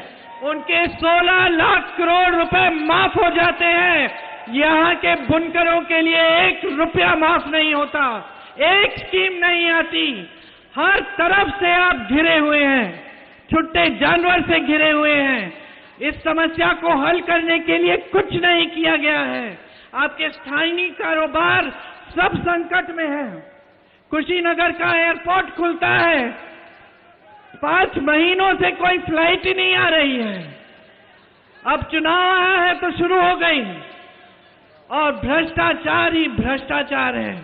उनके 16 लाख करोड़ रुपए माफ हो जाते हैं। यहाँ के बुनकरों के लिए 1 रुपया माफ नहीं होता, एक स्कीम नहीं आती। हर तरफ से आप घिरे हुए हैं, छुट्टे जानवर से घिरे हुए हैं। इस समस्या को हल करने के लिए कुछ नहीं किया गया है। आपके स्थानीय कारोबार सब संकट में है। कुशीनगर का एयरपोर्ट खुलता है, 5 महीनों से कोई फ्लाइट ही नहीं आ रही है। अब चुनाव आया है तो शुरू हो गई, और भ्रष्टाचार ही भ्रष्टाचार है।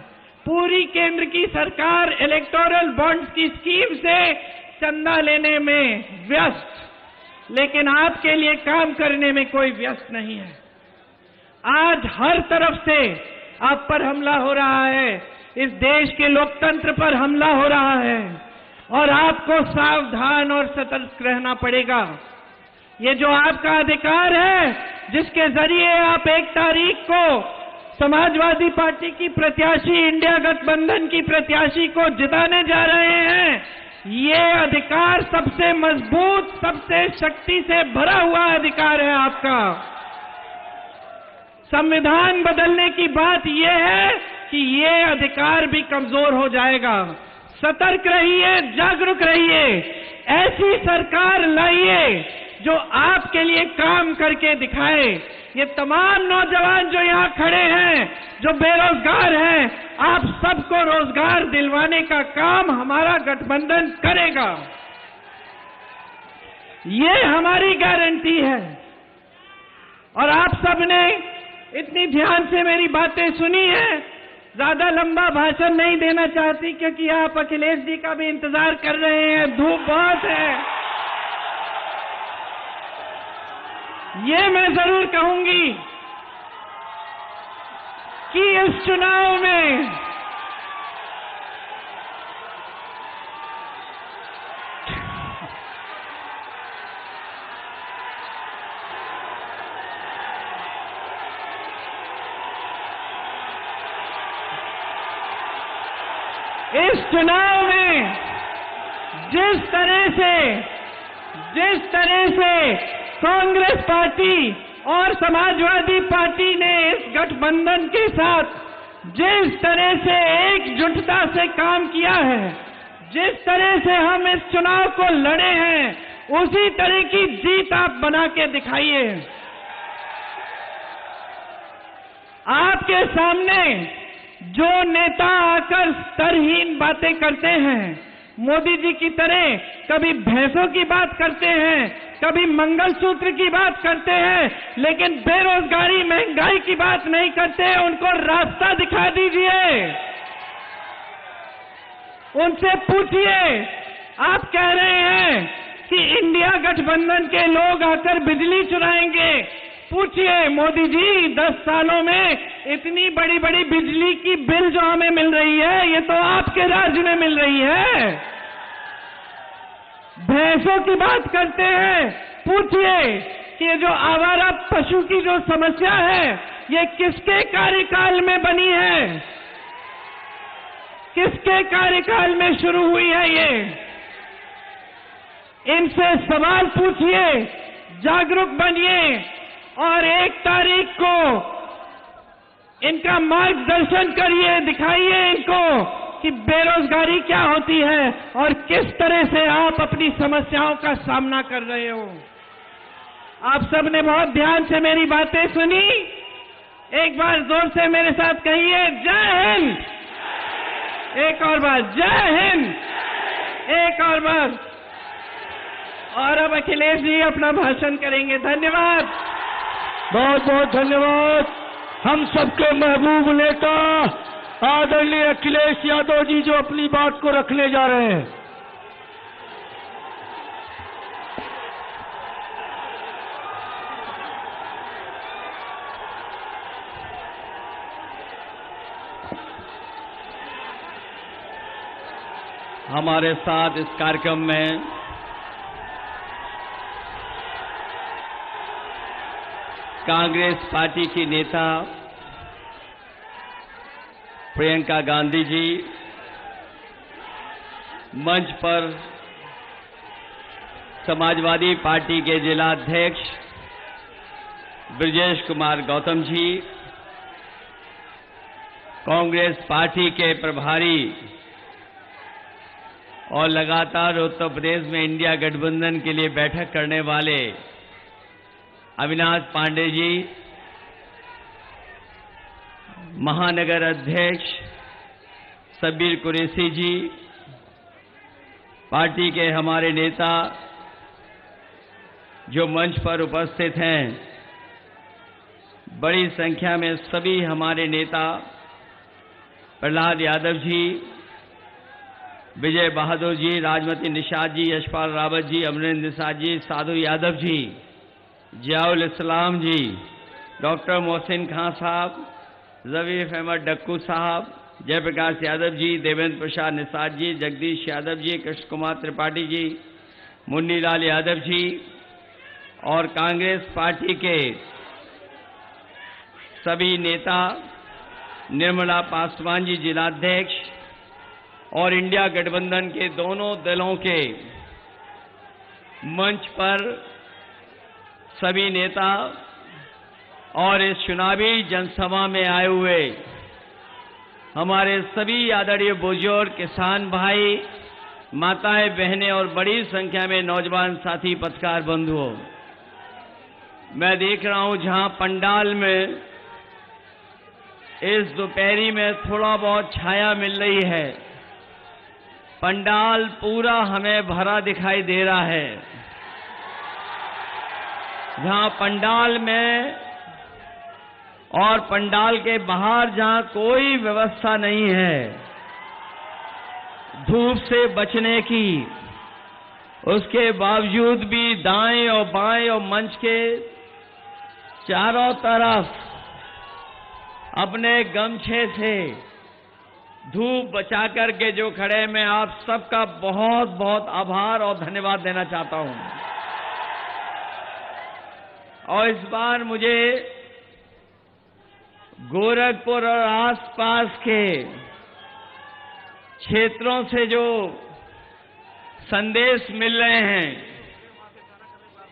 पूरी केंद्र की सरकार इलेक्टोरल बॉन्ड्स की स्कीम से चंदा लेने में व्यस्त, लेकिन आपके लिए काम करने में कोई व्यस्त नहीं है। आज हर तरफ से आप पर हमला हो रहा है, इस देश के लोकतंत्र पर हमला हो रहा है, और आपको सावधान और सतर्क रहना पड़ेगा। ये जो आपका अधिकार है, जिसके जरिए आप 1 तारीख को समाजवादी पार्टी की प्रत्याशी, इंडिया गठबंधन की प्रत्याशी को जिताने जा रहे हैं, ये अधिकार सबसे मजबूत, सबसे शक्ति से भरा हुआ अधिकार है आपका। संविधान बदलने की बात यह है कि ये अधिकार भी कमजोर हो जाएगा। सतर्क रहिए, जागरूक रहिए, ऐसी सरकार लाइए जो आपके लिए काम करके दिखाए। ये तमाम नौजवान जो यहाँ खड़े हैं, जो बेरोजगार हैं, आप सबको रोजगार दिलवाने का काम हमारा गठबंधन करेगा। ये हमारी गारंटी है। और आप सबने इतनी ध्यान से मेरी बातें सुनी है। ज्यादा लंबा भाषण नहीं देना चाहती, क्योंकि आप अखिलेश जी का भी इंतजार कर रहे हैं, धूप बहुत है। ये मैं जरूर कहूंगी कि इस चुनाव में जिस तरह से कांग्रेस पार्टी और समाजवादी पार्टी ने इस गठबंधन के साथ जिस तरह से एकजुटता से काम किया है, जिस तरह से हम इस चुनाव को लड़े हैं, उसी तरह की जीत आप बना के दिखाइए। आपके सामने जो नेता आकर स्तरहीन बातें करते हैं, मोदी जी की तरह कभी भैंसों की बात करते हैं, कभी मंगलसूत्र की बात करते हैं, लेकिन बेरोजगारी महंगाई की बात नहीं करते, उनको रास्ता दिखा दीजिए। उनसे पूछिए, आप कह रहे हैं कि इंडिया गठबंधन के लोग आकर बिजली चुराएंगे। पूछिए मोदी जी, 10 सालों में इतनी बड़ी बड़ी बिजली की बिल जो हमें मिल रही है, ये तो आपके राज्य में मिल रही है। भैंसों की बात करते हैं, पूछिए कि ये जो आवारा पशु की जो समस्या है, ये किसके कार्यकाल में बनी है, किसके कार्यकाल में शुरू हुई है ये? इनसे सवाल पूछिए, जागरूक बनिए और 1 तारीख को इनका मार्गदर्शन करिए, दिखाइए इनको कि बेरोजगारी क्या होती है और किस तरह से आप अपनी समस्याओं का सामना कर रहे हो। आप सबने बहुत ध्यान से मेरी बातें सुनी। एक बार जोर से मेरे साथ कहिए, जय हिंद। एक और बार, जय हिंद। एक और बार। और अब अखिलेश जी अपना भाषण करेंगे। धन्यवाद। बहुत बहुत धन्यवाद। हम सबके महबूब नेता आदरणीय अखिलेश यादव जी जो अपनी बात को रखने जा रहे हैं। हमारे साथ इस कार्यक्रम में कांग्रेस पार्टी की नेता प्रियंका गांधी जी, मंच पर समाजवादी पार्टी के जिला अध्यक्ष ब्रजेश कुमार गौतम जी, कांग्रेस पार्टी के प्रभारी और लगातार उत्तर प्रदेश में इंडिया गठबंधन के लिए बैठक करने वाले अविनाश पांडे जी, महानगर अध्यक्ष सबीर कुरैशी जी, पार्टी के हमारे नेता जो मंच पर उपस्थित हैं, बड़ी संख्या में सभी हमारे नेता प्रहलाद यादव जी, विजय बहादुर जी, राजमती निषाद जी, यशपाल रावत जी, अमरेंद्र निषाद जी, साधु यादव जी, जियाउल इस्लाम जी, डॉक्टर मोहसिन खां साहब, जवीर अहमद डक्कू साहब, जयप्रकाश यादव जी, देवेंद्र प्रसाद निषाद जी, जगदीश यादव जी, कृष्ण कुमार त्रिपाठी जी, मुन्नीलाल यादव जी और कांग्रेस पार्टी के सभी नेता, निर्मला पासवान जी जिलाध्यक्ष और इंडिया गठबंधन के दोनों दलों के मंच पर सभी नेता और इस चुनावी जनसभा में आए हुए हमारे सभी आदरणीय बुजुर्ग, किसान भाई, माताएं, बहनें और बड़ी संख्या में नौजवान साथी पत्रकार बंधुओं, मैं देख रहा हूं जहां पंडाल में इस दोपहरी में थोड़ा बहुत छाया मिल रही है, पंडाल पूरा हमें भरा दिखाई दे रहा है। जहां पंडाल में और पंडाल के बाहर जहां कोई व्यवस्था नहीं है धूप से बचने की, उसके बावजूद भी दाएं और बाएं और मंच के चारों तरफ अपने गमछे से धूप बचा करके जो खड़े, मैं आप सबका बहुत बहुत आभार और धन्यवाद देना चाहता हूं। और इस बार मुझे गोरखपुर और आसपास के क्षेत्रों से जो संदेश मिल रहे हैं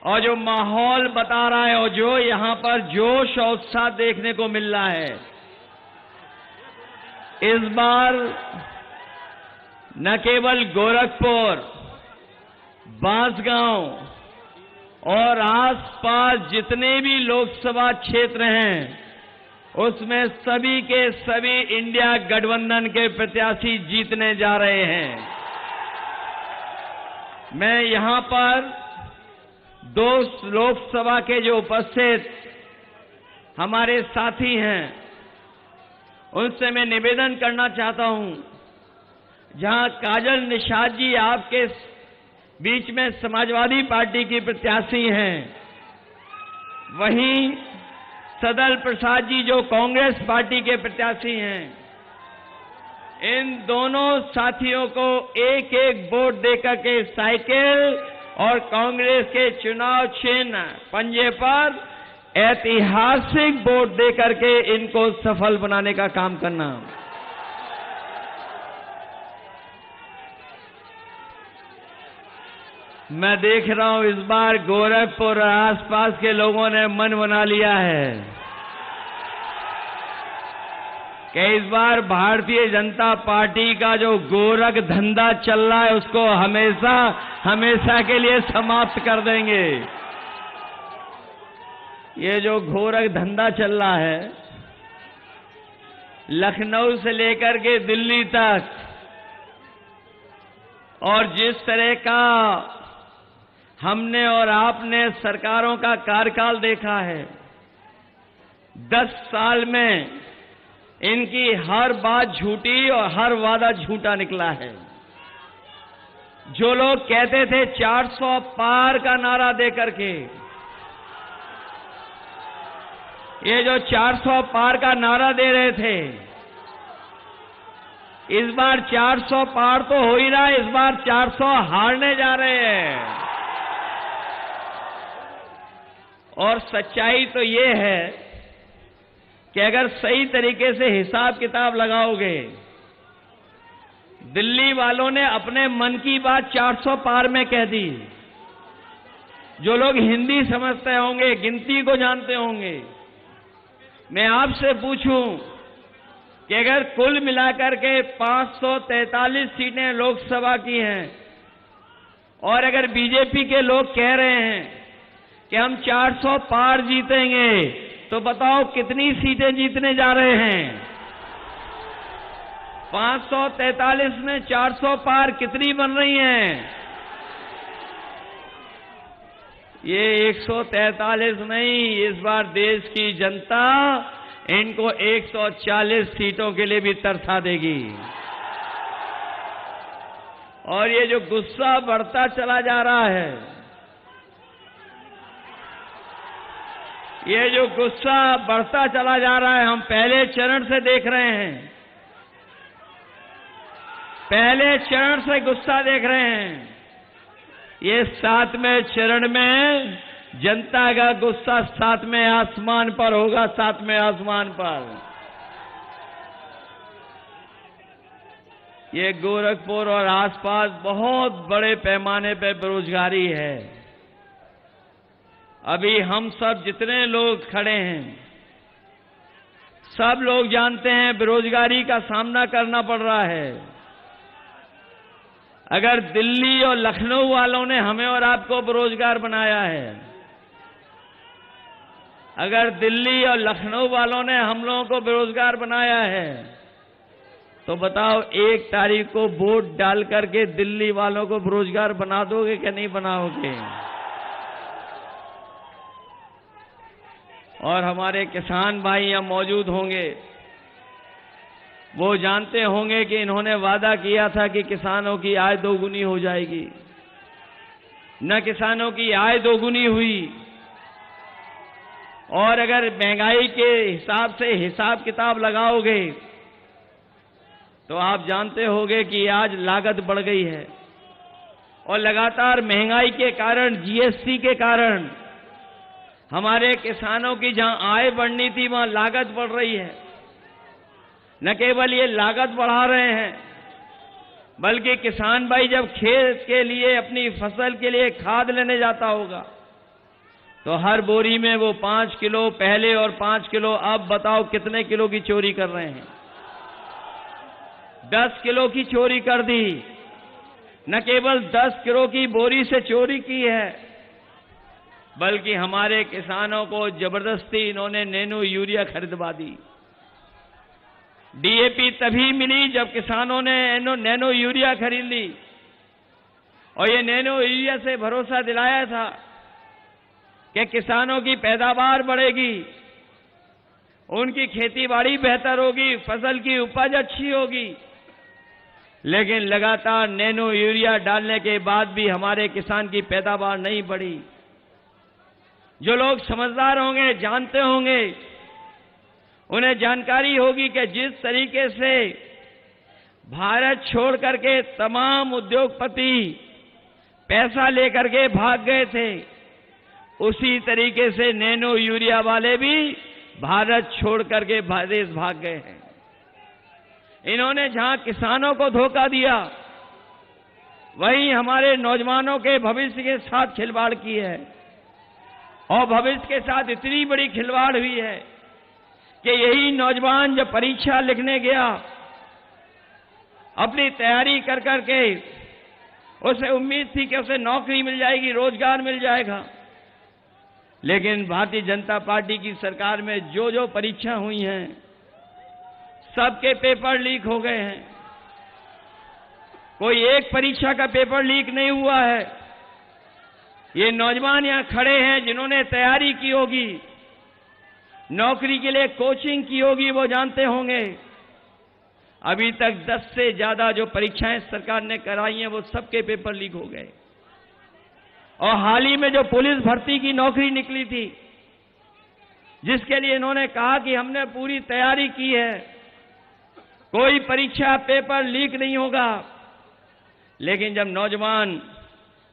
और जो माहौल बता रहा है और जो यहां पर जोश और उत्साह देखने को मिल रहा है, इस बार न केवल गोरखपुर, बांसगांव और आसपास जितने भी लोकसभा क्षेत्र हैं, उसमें सभी के सभी इंडिया गठबंधन के प्रत्याशी जीतने जा रहे हैं। मैं यहां पर 2 लोकसभा के जो उपस्थित हमारे साथी हैं, उनसे मैं निवेदन करना चाहता हूं, जहां काजल निषाद जी आपके बीच में समाजवादी पार्टी की प्रत्याशी हैं, वहीं सदल प्रसाद जी जो कांग्रेस पार्टी के प्रत्याशी हैं, इन दोनों साथियों को एक एक वोट देकर के साइकिल और कांग्रेस के चुनाव चिन्ह पंजे पर ऐतिहासिक वोट देकर के इनको सफल बनाने का काम करना। मैं देख रहा हूं इस बार गोरखपुर और आसपास के लोगों ने मन बना लिया है कि इस बार भारतीय जनता पार्टी का जो गोरख धंधा चल रहा है उसको हमेशा हमेशा के लिए समाप्त कर देंगे। ये जो गोरख धंधा चल रहा है, लखनऊ से लेकर के दिल्ली तक, और जिस तरह का हमने और आपने सरकारों का कार्यकाल देखा है, 10 साल में इनकी हर बात झूठी और हर वादा झूठा निकला है। जो लोग कहते थे 400 पार का नारा देकर के, ये जो 400 पार का नारा दे रहे थे, इस बार 400 पार तो हो ही रहा है, इस बार 400 हारने जा रहे हैं। और सच्चाई तो ये है कि अगर सही तरीके से हिसाब किताब लगाओगे, दिल्ली वालों ने अपने मन की बात 400 पार में कह दी। जो लोग हिंदी समझते होंगे, गिनती को जानते होंगे, मैं आपसे पूछूं कि अगर कुल मिलाकर के 543 सीटें लोकसभा की हैं और अगर बीजेपी के लोग कह रहे हैं कि हम 400 पार जीतेंगे, तो बताओ कितनी सीटें जीतने जा रहे हैं? 543 में 400 पार कितनी बन रही हैं? ये 143 नहीं, इस बार देश की जनता इनको 140 सीटों के लिए भी तरसा देगी। और ये जो गुस्सा बढ़ता चला जा रहा है, ये जो गुस्सा बढ़ता चला जा रहा है, हम पहले चरण से देख रहे हैं, पहले चरण से गुस्सा देख रहे हैं। ये 7वें चरण में जनता का गुस्सा 7वें आसमान पर होगा, 7वें आसमान पर। ये गोरखपुर और आसपास बहुत बड़े पैमाने पर बेरोजगारी है। अभी हम सब जितने लोग खड़े हैं, सब लोग जानते हैं बेरोजगारी का सामना करना पड़ रहा है। अगर दिल्ली और लखनऊ वालों ने हमें और आपको बेरोजगार बनाया है, अगर दिल्ली और लखनऊ वालों ने हम लोगों को बेरोजगार बनाया है, तो बताओ 1 तारीख को वोट डाल करके दिल्ली वालों को बेरोजगार बना दोगे कि नहीं बनाओगे? और हमारे किसान भाई यहां मौजूद होंगे, वो जानते होंगे कि इन्होंने वादा किया था कि किसानों की आय दोगुनी हो जाएगी। न किसानों की आय दोगुनी हुई, और अगर महंगाई के हिसाब से हिसाब किताब लगाओगे तो आप जानते होंगे कि आज लागत बढ़ गई है। और लगातार महंगाई के कारण, जीएसटी के कारण हमारे किसानों की जहां आय बढ़नी थी वहां लागत बढ़ रही है। न केवल ये लागत बढ़ा रहे हैं, बल्कि किसान भाई जब खेत के लिए, अपनी फसल के लिए खाद लेने जाता होगा, तो हर बोरी में वो 5 किलो पहले और 5 किलो अब, बताओ कितने किलो की चोरी कर रहे हैं? 10 किलो की चोरी कर दी। न केवल 10 किलो की बोरी से चोरी की है, बल्कि हमारे किसानों को जबरदस्ती इन्होंने नैनो यूरिया खरीदवा दी। डीएपी तभी मिली जब किसानों ने नैनो यूरिया खरीद ली, और ये नैनो यूरिया से भरोसा दिलाया था कि किसानों की पैदावार बढ़ेगी, उनकी खेतीबाड़ी बेहतर होगी, फसल की उपज अच्छी होगी। लेकिन लगातार नैनो यूरिया डालने के बाद भी हमारे किसान की पैदावार नहीं बढ़ी। जो लोग समझदार होंगे, जानते होंगे, उन्हें जानकारी होगी कि जिस तरीके से भारत छोड़ करके तमाम उद्योगपति पैसा लेकर के भाग गए थे, उसी तरीके से नैनो यूरिया वाले भी भारत छोड़ करके देश भाग गए हैं। इन्होंने जहां किसानों को धोखा दिया, वहीं हमारे नौजवानों के भविष्य के साथ खिलवाड़ की है, और भविष्य के साथ इतनी बड़ी खिलवाड़ हुई है कि यही नौजवान जब परीक्षा लिखने गया, अपनी तैयारी कर करके उसे उम्मीद थी कि उसे नौकरी मिल जाएगी, रोजगार मिल जाएगा, लेकिन भारतीय जनता पार्टी की सरकार में जो जो परीक्षा हुई हैं, सबके पेपर लीक हो गए हैं। कोई एक परीक्षा का पेपर लीक नहीं हुआ है। ये नौजवान यहां खड़े हैं जिन्होंने तैयारी की होगी, नौकरी के लिए कोचिंग की होगी, वो जानते होंगे अभी तक 10 से ज्यादा जो परीक्षाएं सरकार ने कराई हैं, वो सबके पेपर लीक हो गए। और हाल ही में जो पुलिस भर्ती की नौकरी निकली थी, जिसके लिए इन्होंने कहा कि हमने पूरी तैयारी की है, कोई परीक्षा पेपर लीक नहीं होगा, लेकिन जब नौजवान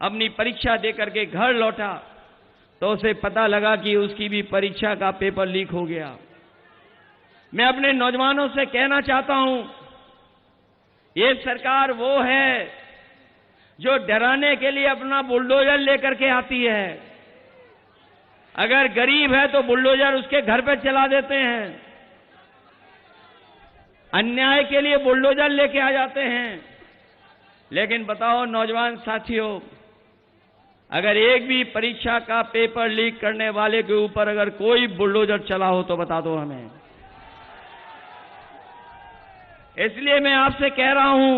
अपनी परीक्षा देकर के घर लौटा तो उसे पता लगा कि उसकी भी परीक्षा का पेपर लीक हो गया। मैं अपने नौजवानों से कहना चाहता हूं, ये सरकार वो है जो डराने के लिए अपना बुलडोजर लेकर के आती है। अगर गरीब है तो बुलडोजर उसके घर पे चला देते हैं, अन्याय के लिए बुलडोजर लेके आ जाते हैं। लेकिन बताओ नौजवान साथियों, अगर एक भी परीक्षा का पेपर लीक करने वाले के ऊपर अगर कोई बुलडोजर चला हो तो बता दो हमें। इसलिए मैं आपसे कह रहा हूं,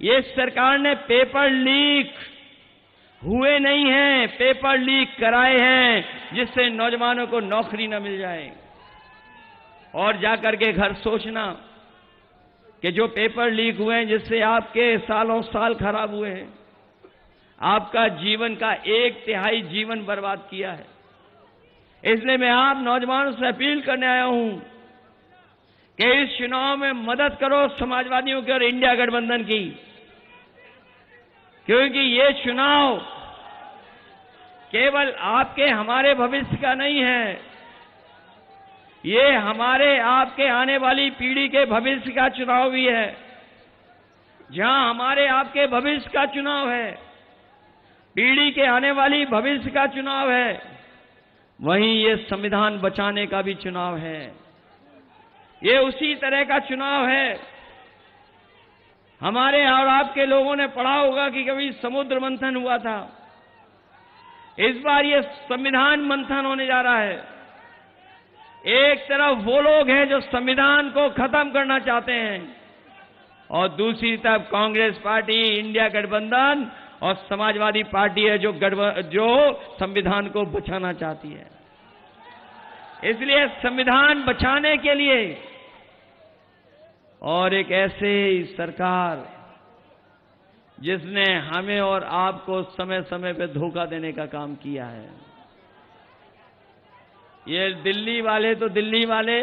ये सरकार ने पेपर लीक हुए नहीं हैं, पेपर लीक कराए हैं, जिससे नौजवानों को नौकरी न मिल जाए। और जाकर के घर सोचना कि जो पेपर लीक हुए हैं, जिससे आपके सालों साल खराब हुए हैं, आपका जीवन का 1/3 जीवन बर्बाद किया है। इसलिए मैं आप नौजवानों से अपील करने आया हूं कि इस चुनाव में मदद करो समाजवादियों की और इंडिया गठबंधन की, क्योंकि ये चुनाव केवल आपके हमारे भविष्य का नहीं है, ये हमारे आपके आने वाली पीढ़ी के भविष्य का चुनाव भी है। जहां हमारे आपके भविष्य का चुनाव है, पीढ़ी के आने वाली भविष्य का चुनाव है, वहीं ये संविधान बचाने का भी चुनाव है। ये उसी तरह का चुनाव है। हमारे और आपके लोगों ने पढ़ा होगा कि कभी समुद्र मंथन हुआ था, इस बार ये संविधान मंथन होने जा रहा है। एक तरफ वो लोग हैं जो संविधान को खत्म करना चाहते हैं, और दूसरी तरफ कांग्रेस पार्टी, इंडिया गठबंधन और समाजवादी पार्टी है जो संविधान को बचाना चाहती है। इसलिए संविधान बचाने के लिए और एक ऐसे सरकार जिसने हमें और आपको समय समय पे धोखा देने का काम किया है। ये दिल्ली वाले तो दिल्ली वाले,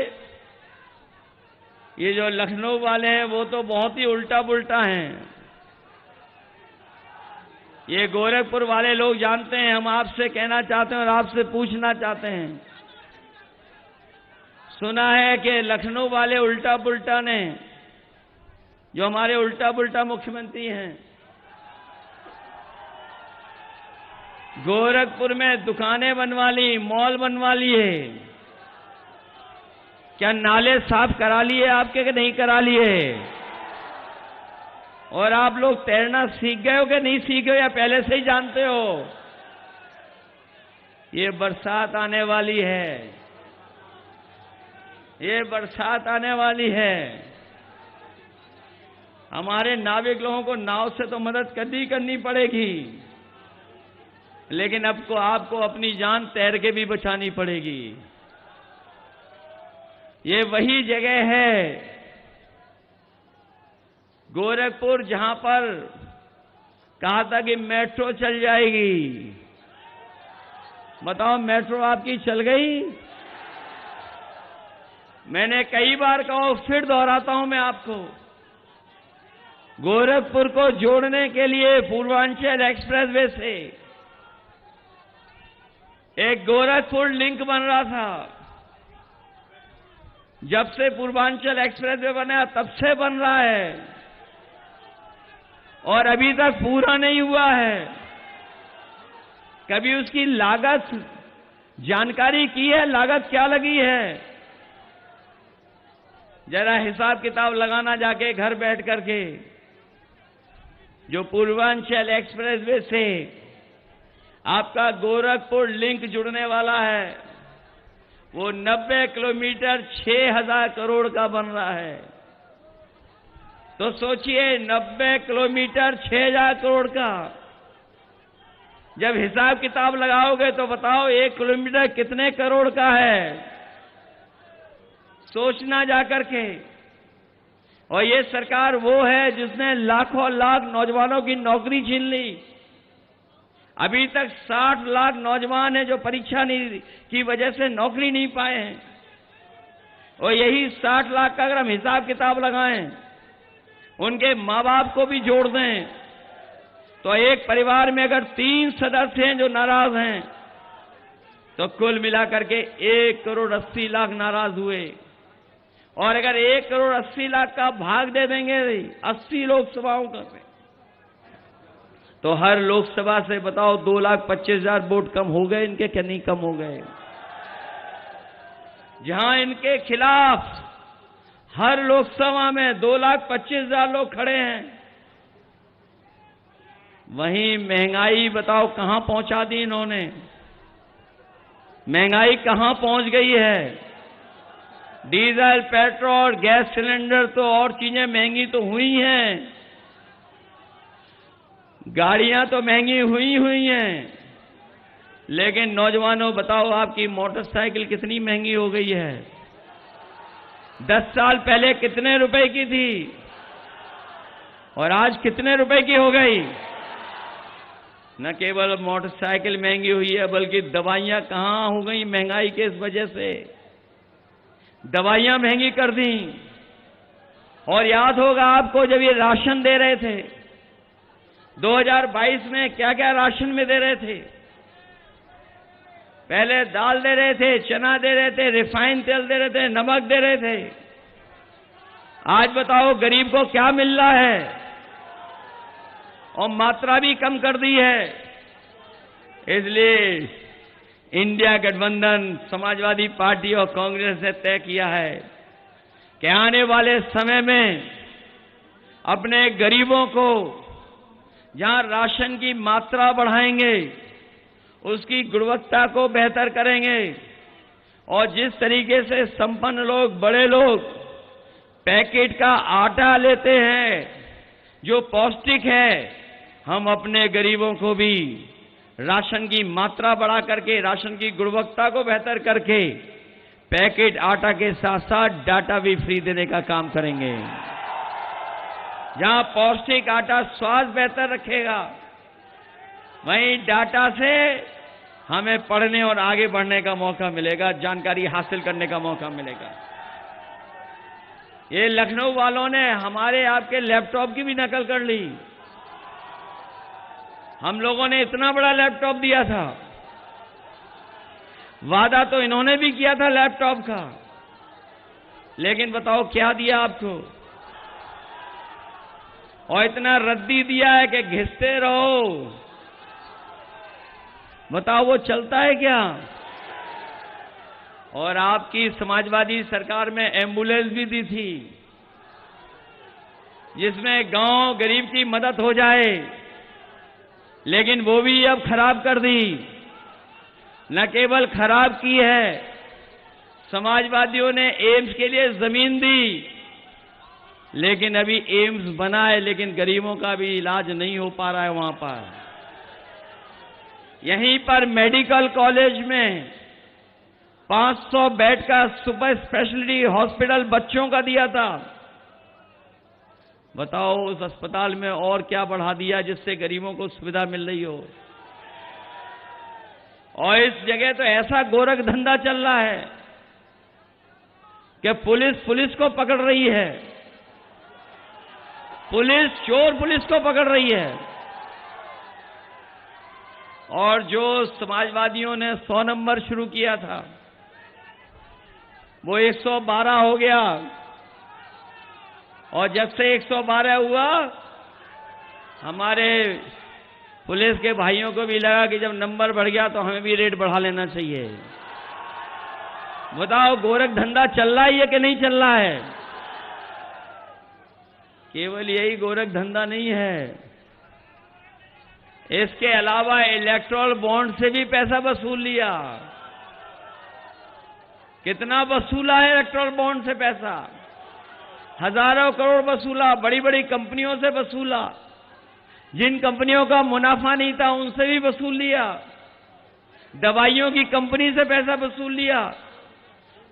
ये जो लखनऊ वाले हैं वो तो बहुत ही उल्टा पुल्टा हैं। ये गोरखपुर वाले लोग जानते हैं। हम आपसे कहना चाहते हैं और आपसे पूछना चाहते हैं, सुना है कि लखनऊ वाले उल्टा पुल्टा ने, जो हमारे उल्टा पुल्टा मुख्यमंत्री हैं, गोरखपुर में दुकानें बनवा ली, मॉल बनवा लिए। क्या नाले साफ करा लिए आपके कि नहीं करा लिए? और आप लोग तैरना सीख गए हो कि नहीं सीखे हो, या पहले से ही जानते हो? ये बरसात आने वाली है, ये बरसात आने वाली है। हमारे नाविक लोगों को नाव से तो मदद करनी पड़ेगी, लेकिन अब को आपको अपनी जान तैर के भी बचानी पड़ेगी। ये वही जगह है गोरखपुर जहां पर कहा था कि मेट्रो चल जाएगी। बताओ, मेट्रो आपकी चल गई? मैंने कई बार कहा, फिर दोहराता हूं मैं आपको, गोरखपुर को जोड़ने के लिए पूर्वांचल एक्सप्रेसवे से एक गोरखपुर लिंक बन रहा था। जब से पूर्वांचल एक्सप्रेसवे बना तब से बन रहा है और अभी तक पूरा नहीं हुआ है। कभी उसकी लागत जानकारी की है? लागत क्या लगी है? जरा हिसाब किताब लगाना जाके घर बैठ करके। जो पूर्वांचल एक्सप्रेसवे से आपका गोरखपुर लिंक जुड़ने वाला है, वो 90 किलोमीटर 6,000 करोड़ का बन रहा है। तो सोचिए, 90 किलोमीटर 6,000 करोड़ का जब हिसाब किताब लगाओगे तो बताओ 1 किलोमीटर कितने करोड़ का है? सोचना जाकर के। और ये सरकार वो है जिसने लाखों लाख नौजवानों की नौकरी छीन ली। अभी तक 60 लाख नौजवान हैं जो परीक्षा नहीं की वजह से नौकरी नहीं पाए हैं। और यही 60 लाख का अगर हम हिसाब किताब लगाएं, उनके मां बाप को भी जोड़ दें, तो एक परिवार में अगर 3 सदस्य हैं जो नाराज हैं, तो कुल मिलाकर के 1 करोड़ 80 लाख नाराज हुए। और अगर 1 करोड़ 80 लाख का भाग दे देंगे 80 लोकसभाओं का, तो हर लोकसभा से बताओ 2,25,000 वोट कम हो गए इनके, क्या नहीं कम हो गए? जहां इनके खिलाफ हर लोकसभा में 2,25,000 लोग खड़े हैं, वहीं महंगाई बताओ कहां पहुंचा दी इन्होंने? महंगाई कहां पहुंच गई है? डीजल, पेट्रोल, गैस सिलेंडर तो और चीजें महंगी तो हुई हैं, गाड़ियां तो महंगी हुई हैं, लेकिन नौजवानों बताओ आपकी मोटरसाइकिल कितनी महंगी हो गई है? 10 साल पहले कितने रुपए की थी और आज कितने रुपए की हो गई? न केवल मोटरसाइकिल महंगी हुई है, बल्कि दवाइयां कहां हो गई महंगाई के इस वजह से। दवाइयां महंगी कर दी। और याद होगा आपको, जब ये राशन दे रहे थे 2022 में, क्या क्या राशन में दे रहे थे? पहले दाल दे रहे थे, चना दे रहे थे, रिफाइंड तेल दे रहे थे, नमक दे रहे थे। आज बताओ गरीब को क्या मिल रहा है? और मात्रा भी कम कर दी है। इसलिए इंडिया गठबंधन, समाजवादी पार्टी और कांग्रेस ने तय किया है कि आने वाले समय में अपने गरीबों को जहां राशन की मात्रा बढ़ाएंगे, उसकी गुणवत्ता को बेहतर करेंगे। और जिस तरीके से संपन्न लोग, बड़े लोग पैकेट का आटा लेते हैं जो पौष्टिक है, हम अपने गरीबों को भी राशन की मात्रा बढ़ा करके, राशन की गुणवत्ता को बेहतर करके, पैकेट आटा के साथ साथ डाटा भी फ्री देने का काम करेंगे। जहां पौष्टिक आटा स्वास्थ्य बेहतर रखेगा, वहीं डाटा से हमें पढ़ने और आगे बढ़ने का मौका मिलेगा, जानकारी हासिल करने का मौका मिलेगा। ये लखनऊ वालों ने हमारे आपके लैपटॉप की भी नकल कर ली। हम लोगों ने इतना बड़ा लैपटॉप दिया था, वादा तो इन्होंने भी किया था लैपटॉप का, लेकिन बताओ क्या दिया आपको? और इतना रद्दी दिया है कि घिसते रहो। बताओ वो चलता है क्या? और आपकी समाजवादी सरकार में एम्बुलेंस भी दी थी, जिसमें गांव गरीब की मदद हो जाए, लेकिन वो भी अब खराब कर दी। न केवल खराब की है, समाजवादियों ने एम्स के लिए जमीन दी, लेकिन अभी एम्स बना है, लेकिन गरीबों का भी इलाज नहीं हो पा रहा है वहां पर। यहीं पर मेडिकल कॉलेज में 500 बेड का सुपर स्पेशलिटी हॉस्पिटल बच्चों का दिया था। बताओ उस अस्पताल में और क्या बढ़ा दिया जिससे गरीबों को सुविधा मिल रही हो। और इस जगह तो ऐसा गोरख धंधा चल रहा है कि पुलिस को पकड़ रही है, चोर पुलिस को पकड़ रही है। और जो समाजवादियों ने 100 नंबर शुरू किया था वो 112 हो गया, और जब से 112 हुआ हमारे पुलिस के भाइयों को भी लगा कि जब नंबर बढ़ गया तो हमें भी रेट बढ़ा लेना चाहिए। बताओ गोरख धंधा चल रहा है कि नहीं चल रहा है? केवल यही गोरख धंधा नहीं है, इसके अलावा इलेक्टोरल बॉन्ड से भी पैसा वसूल लिया। कितना वसूला है इलेक्टोरल बॉन्ड से पैसा? हजारों करोड़ वसूला, बड़ी बड़ी कंपनियों से वसूला, जिन कंपनियों का मुनाफा नहीं था उनसे भी वसूल लिया, दवाइयों की कंपनी से पैसा वसूल लिया।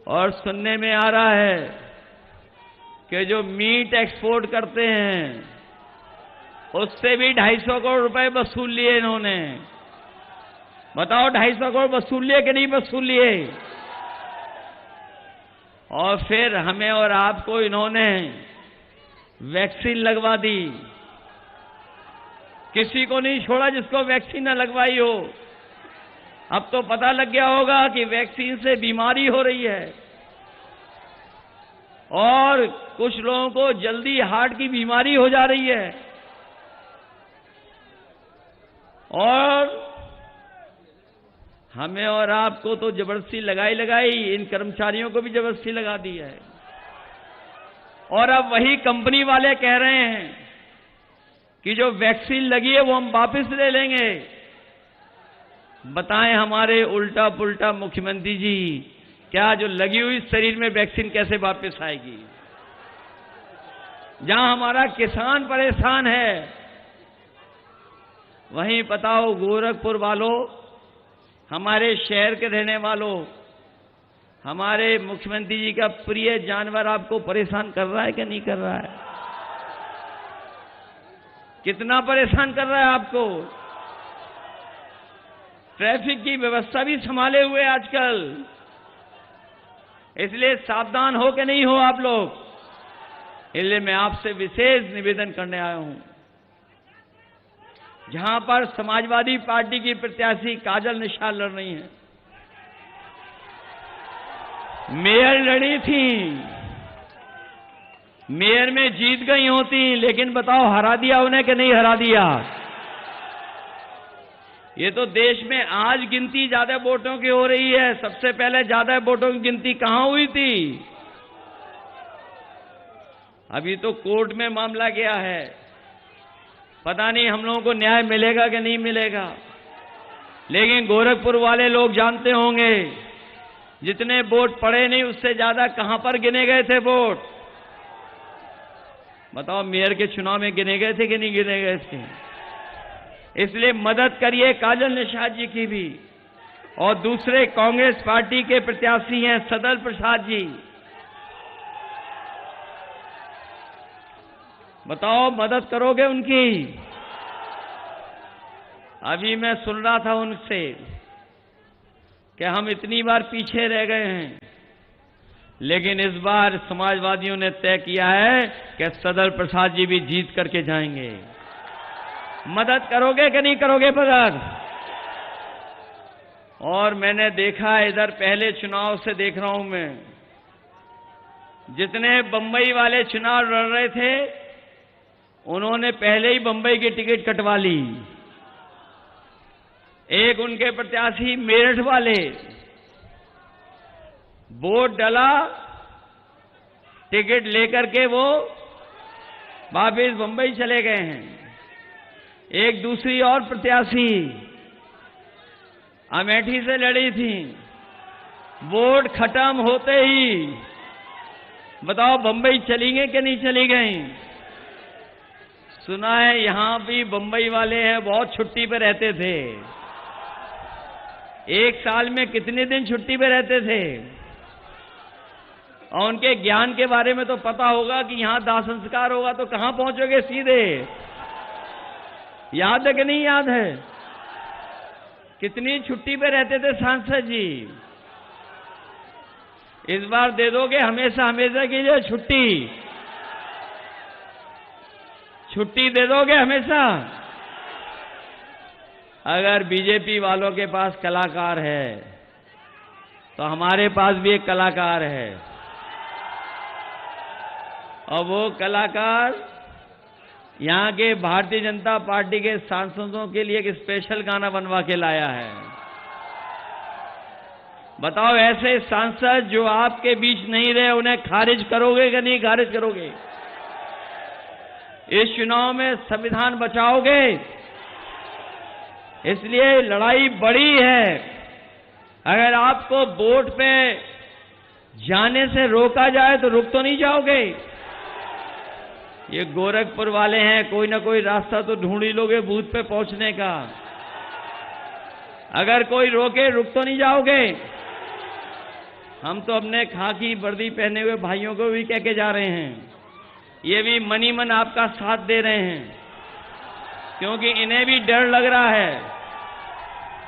और सुनने में आ रहा है कि जो मीट एक्सपोर्ट करते हैं उससे भी 250 करोड़ रुपए वसूल लिए इन्होंने। बताओ 250 करोड़ वसूल लिए कि नहीं वसूल लिए? और फिर हमें और आपको इन्होंने वैक्सीन लगवा दी, किसी को नहीं छोड़ा जिसको वैक्सीन न लगवाई हो। अब तो पता लग गया होगा कि वैक्सीन से बीमारी हो रही है, और कुछ लोगों को जल्दी हार्ट की बीमारी हो जा रही है। और हमें और आपको तो जबरदस्ती लगाई, इन कर्मचारियों को भी जबरदस्ती लगा दी है। और अब वही कंपनी वाले कह रहे हैं कि जो वैक्सीन लगी है वो हम वापस ले लेंगे। बताएं हमारे उल्टा पुल्टा मुख्यमंत्री जी, क्या जो लगी हुई शरीर में वैक्सीन कैसे वापस आएगी? जहां हमारा किसान परेशान है, वहीं बताओ गोरखपुर वालों, हमारे शहर के रहने वालों, हमारे मुख्यमंत्री जी का प्रिय जानवर आपको परेशान कर रहा है कि नहीं कर रहा है? कितना परेशान कर रहा है आपको? ट्रैफिक की व्यवस्था भी संभाले हुए आजकल, इसलिए सावधान हो कि नहीं हो आप लोग? इसलिए मैं आपसे विशेष निवेदन करने आया हूं। जहां पर समाजवादी पार्टी की प्रत्याशी काजल निषाद लड़ रही हैं, मेयर लड़ी थी, मेयर में जीत गई होती, लेकिन बताओ हरा दिया उन्हें कि नहीं हरा दिया? ये तो देश में आज गिनती ज्यादा वोटों की हो रही है, सबसे पहले ज्यादा वोटों की गिनती कहां हुई थी? अभी तो कोर्ट में मामला गया है, पता नहीं हम लोगों को न्याय मिलेगा कि नहीं मिलेगा। लेकिन गोरखपुर वाले लोग जानते होंगे, जितने वोट पड़े नहीं उससे ज्यादा कहां पर गिने गए थे वोट? बताओ मेयर के चुनाव में गिने गए थे कि नहीं गिने गए थे? इसलिए मदद करिए काजल निषाद जी की भी। और दूसरे कांग्रेस पार्टी के प्रत्याशी हैं सदल प्रसाद जी, बताओ मदद करोगे उनकी? अभी मैं सुन रहा था उनसे कि हम इतनी बार पीछे रह गए हैं, लेकिन इस बार समाजवादियों ने तय किया है कि सदल प्रसाद जी भी जीत करके जाएंगे। मदद करोगे कि नहीं करोगे मदद? और मैंने देखा इधर, पहले चुनाव से देख रहा हूं मैं, जितने बंबई वाले चुनाव लड़ रहे थे उन्होंने पहले ही बंबई की टिकट कटवा ली। एक उनके प्रत्याशी मेरठ वाले, वोट डाला, टिकट लेकर के वो वापिस बंबई चले गए हैं। एक दूसरी और प्रत्याशी अमेठी से लड़ी थी। वोट खत्म होते ही बताओ बंबई चली गई कि नहीं चली गई? सुना है यहां भी बंबई वाले हैं बहुत छुट्टी पे रहते थे। एक साल में कितने दिन छुट्टी पे रहते थे? और उनके ज्ञान के बारे में तो पता होगा कि यहां दाह संस्कार होगा तो कहां पहुंचोगे सीधे? याद है कि नहीं याद है? कितनी छुट्टी पे रहते थे सांसद जी? इस बार दे दोगे हमेशा हमेशा के लिए छुट्टी? छुट्टी दे दोगे हमेशा? अगर बीजेपी वालों के पास कलाकार है तो हमारे पास भी एक कलाकार है, और वो कलाकार यहां के भारतीय जनता पार्टी के सांसदों के लिए एक स्पेशल गाना बनवा के लाया है। बताओ ऐसे सांसद जो आपके बीच नहीं रहे उन्हें खारिज करोगे कि नहीं खारिज करोगे? इस चुनाव में संविधान बचाओगे? इसलिए लड़ाई बड़ी है। अगर आपको वोट पे जाने से रोका जाए तो रुक तो नहीं जाओगे? ये गोरखपुर वाले हैं, कोई ना कोई रास्ता तो ढूंढ ही लोगे बूथ पे पहुंचने का। अगर कोई रोके रुक तो नहीं जाओगे? हम तो अपने खाकी वर्दी पहने हुए भाइयों को भी कह के जा रहे हैं, ये भी मनी मन आपका साथ दे रहे हैं, क्योंकि इन्हें भी डर लग रहा है,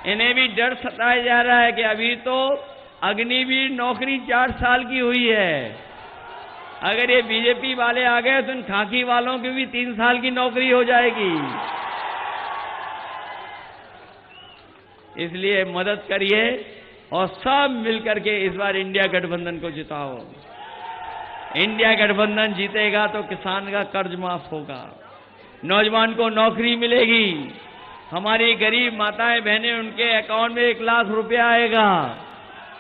इन्हें भी डर सताया जा रहा है कि अभी तो अग्निवीर नौकरी 4 साल की हुई है, अगर ये बीजेपी वाले आ गए तो इन खाकी वालों की भी 3 साल की नौकरी हो जाएगी। इसलिए मदद करिए और सब मिलकर के इस बार इंडिया गठबंधन को जिताओ। इंडिया गठबंधन जीतेगा तो किसान का कर्ज माफ होगा, नौजवान को नौकरी मिलेगी, हमारी गरीब माताएं बहनें उनके अकाउंट में 1 लाख रुपया आएगा,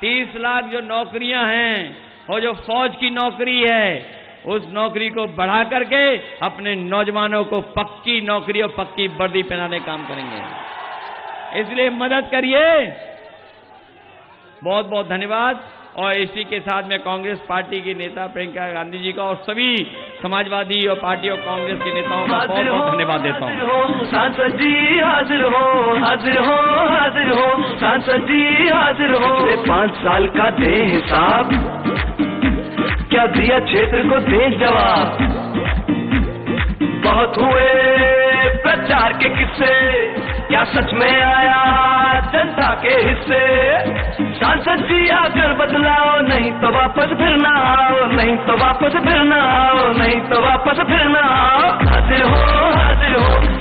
30 लाख जो नौकरियां हैं और जो फौज की नौकरी है उस नौकरी को बढ़ा करके अपने नौजवानों को पक्की नौकरी और पक्की वर्दी पहनाने का काम करेंगे। इसलिए मदद करिए। बहुत बहुत धन्यवाद। और इसी के साथ में कांग्रेस पार्टी की नेता प्रियंका गांधी जी का और सभी समाजवादी और पार्टी और कांग्रेस के नेताओं का बहुत बहुत धन्यवाद देता हूं। सांसद जी हाजिर हो, हाजिर हो, हाजिर हो, सांसद जी हाजिर हो। 5 साल का दे हिसाब, क्या दिया क्षेत्र को दे जवाब। बहुत हुए प्रचार के किस्से, क्या सच में आया जनता के हिस्से। सांसद जी आकर बदलाओ, नहीं तो वापस फिर ना आओ, नहीं तो वापस फिर ना आओ, नहीं तो वापस फिर ना आओ। हाजिर हो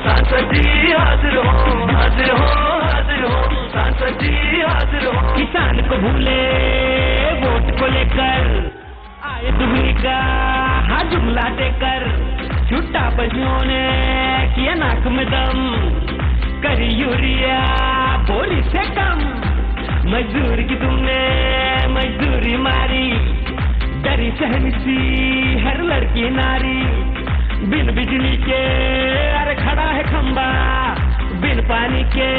सांसद जी, हाजिर हो, हाजिर हो, हाजिर हो, सांसद जी हाजिर हो। किसान को भूले वोट को लेकर आए दुबली का हाथ जुमला देकर, छुट्टा बजियों ने किया नाक में दम, करी यूरिया बोली से कम। मजदूर की तुमने मजदूरी मारी, डरी सहनी सी हर लड़की नारी। बिन बिजली के अरे खड़ा है खंबा, बिन पानी के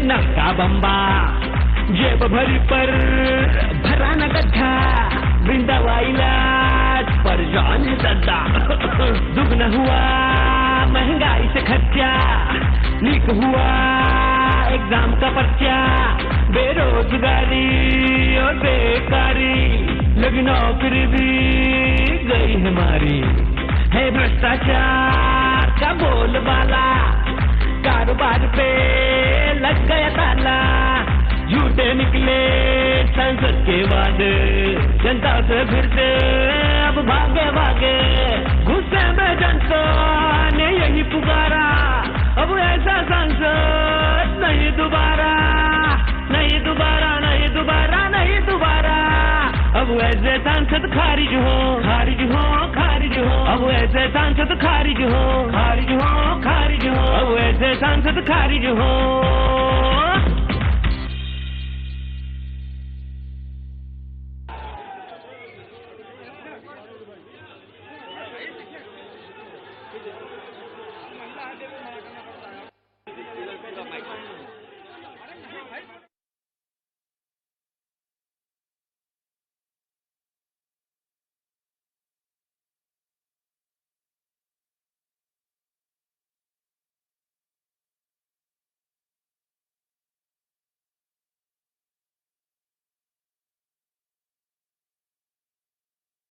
नक्का बम्बा। जेब भरी पर भरा न गड्ढा, बिन दवा इलाज पर जान दद्दा। दुगना हुआ महंगाई से खर्चा, लीक हुआ एग्जाम का पर्चा। बेरोजगारी और बेकारी, लगी नौकरी भी गई हमारी। है भ्रष्टाचार का बोलबाला, कारोबार पे लग गया ताला। झूठे निकले संसद के वादे, जनता से फिरते अब भागे भागे। गुस्से में जनता ने यही पुकारा, अब ऐसा संसद नहीं दोबारा, नहीं दोबारा, नहीं दोबारा, नहीं दोबारा। अब ऐसे सांसद खारिज हो, खारिज हो, खारिज हो। अब ऐसे सांसद खारिज हो, खारिज हो, खारिज हो। अब ऐसे सांसद खारिज हो।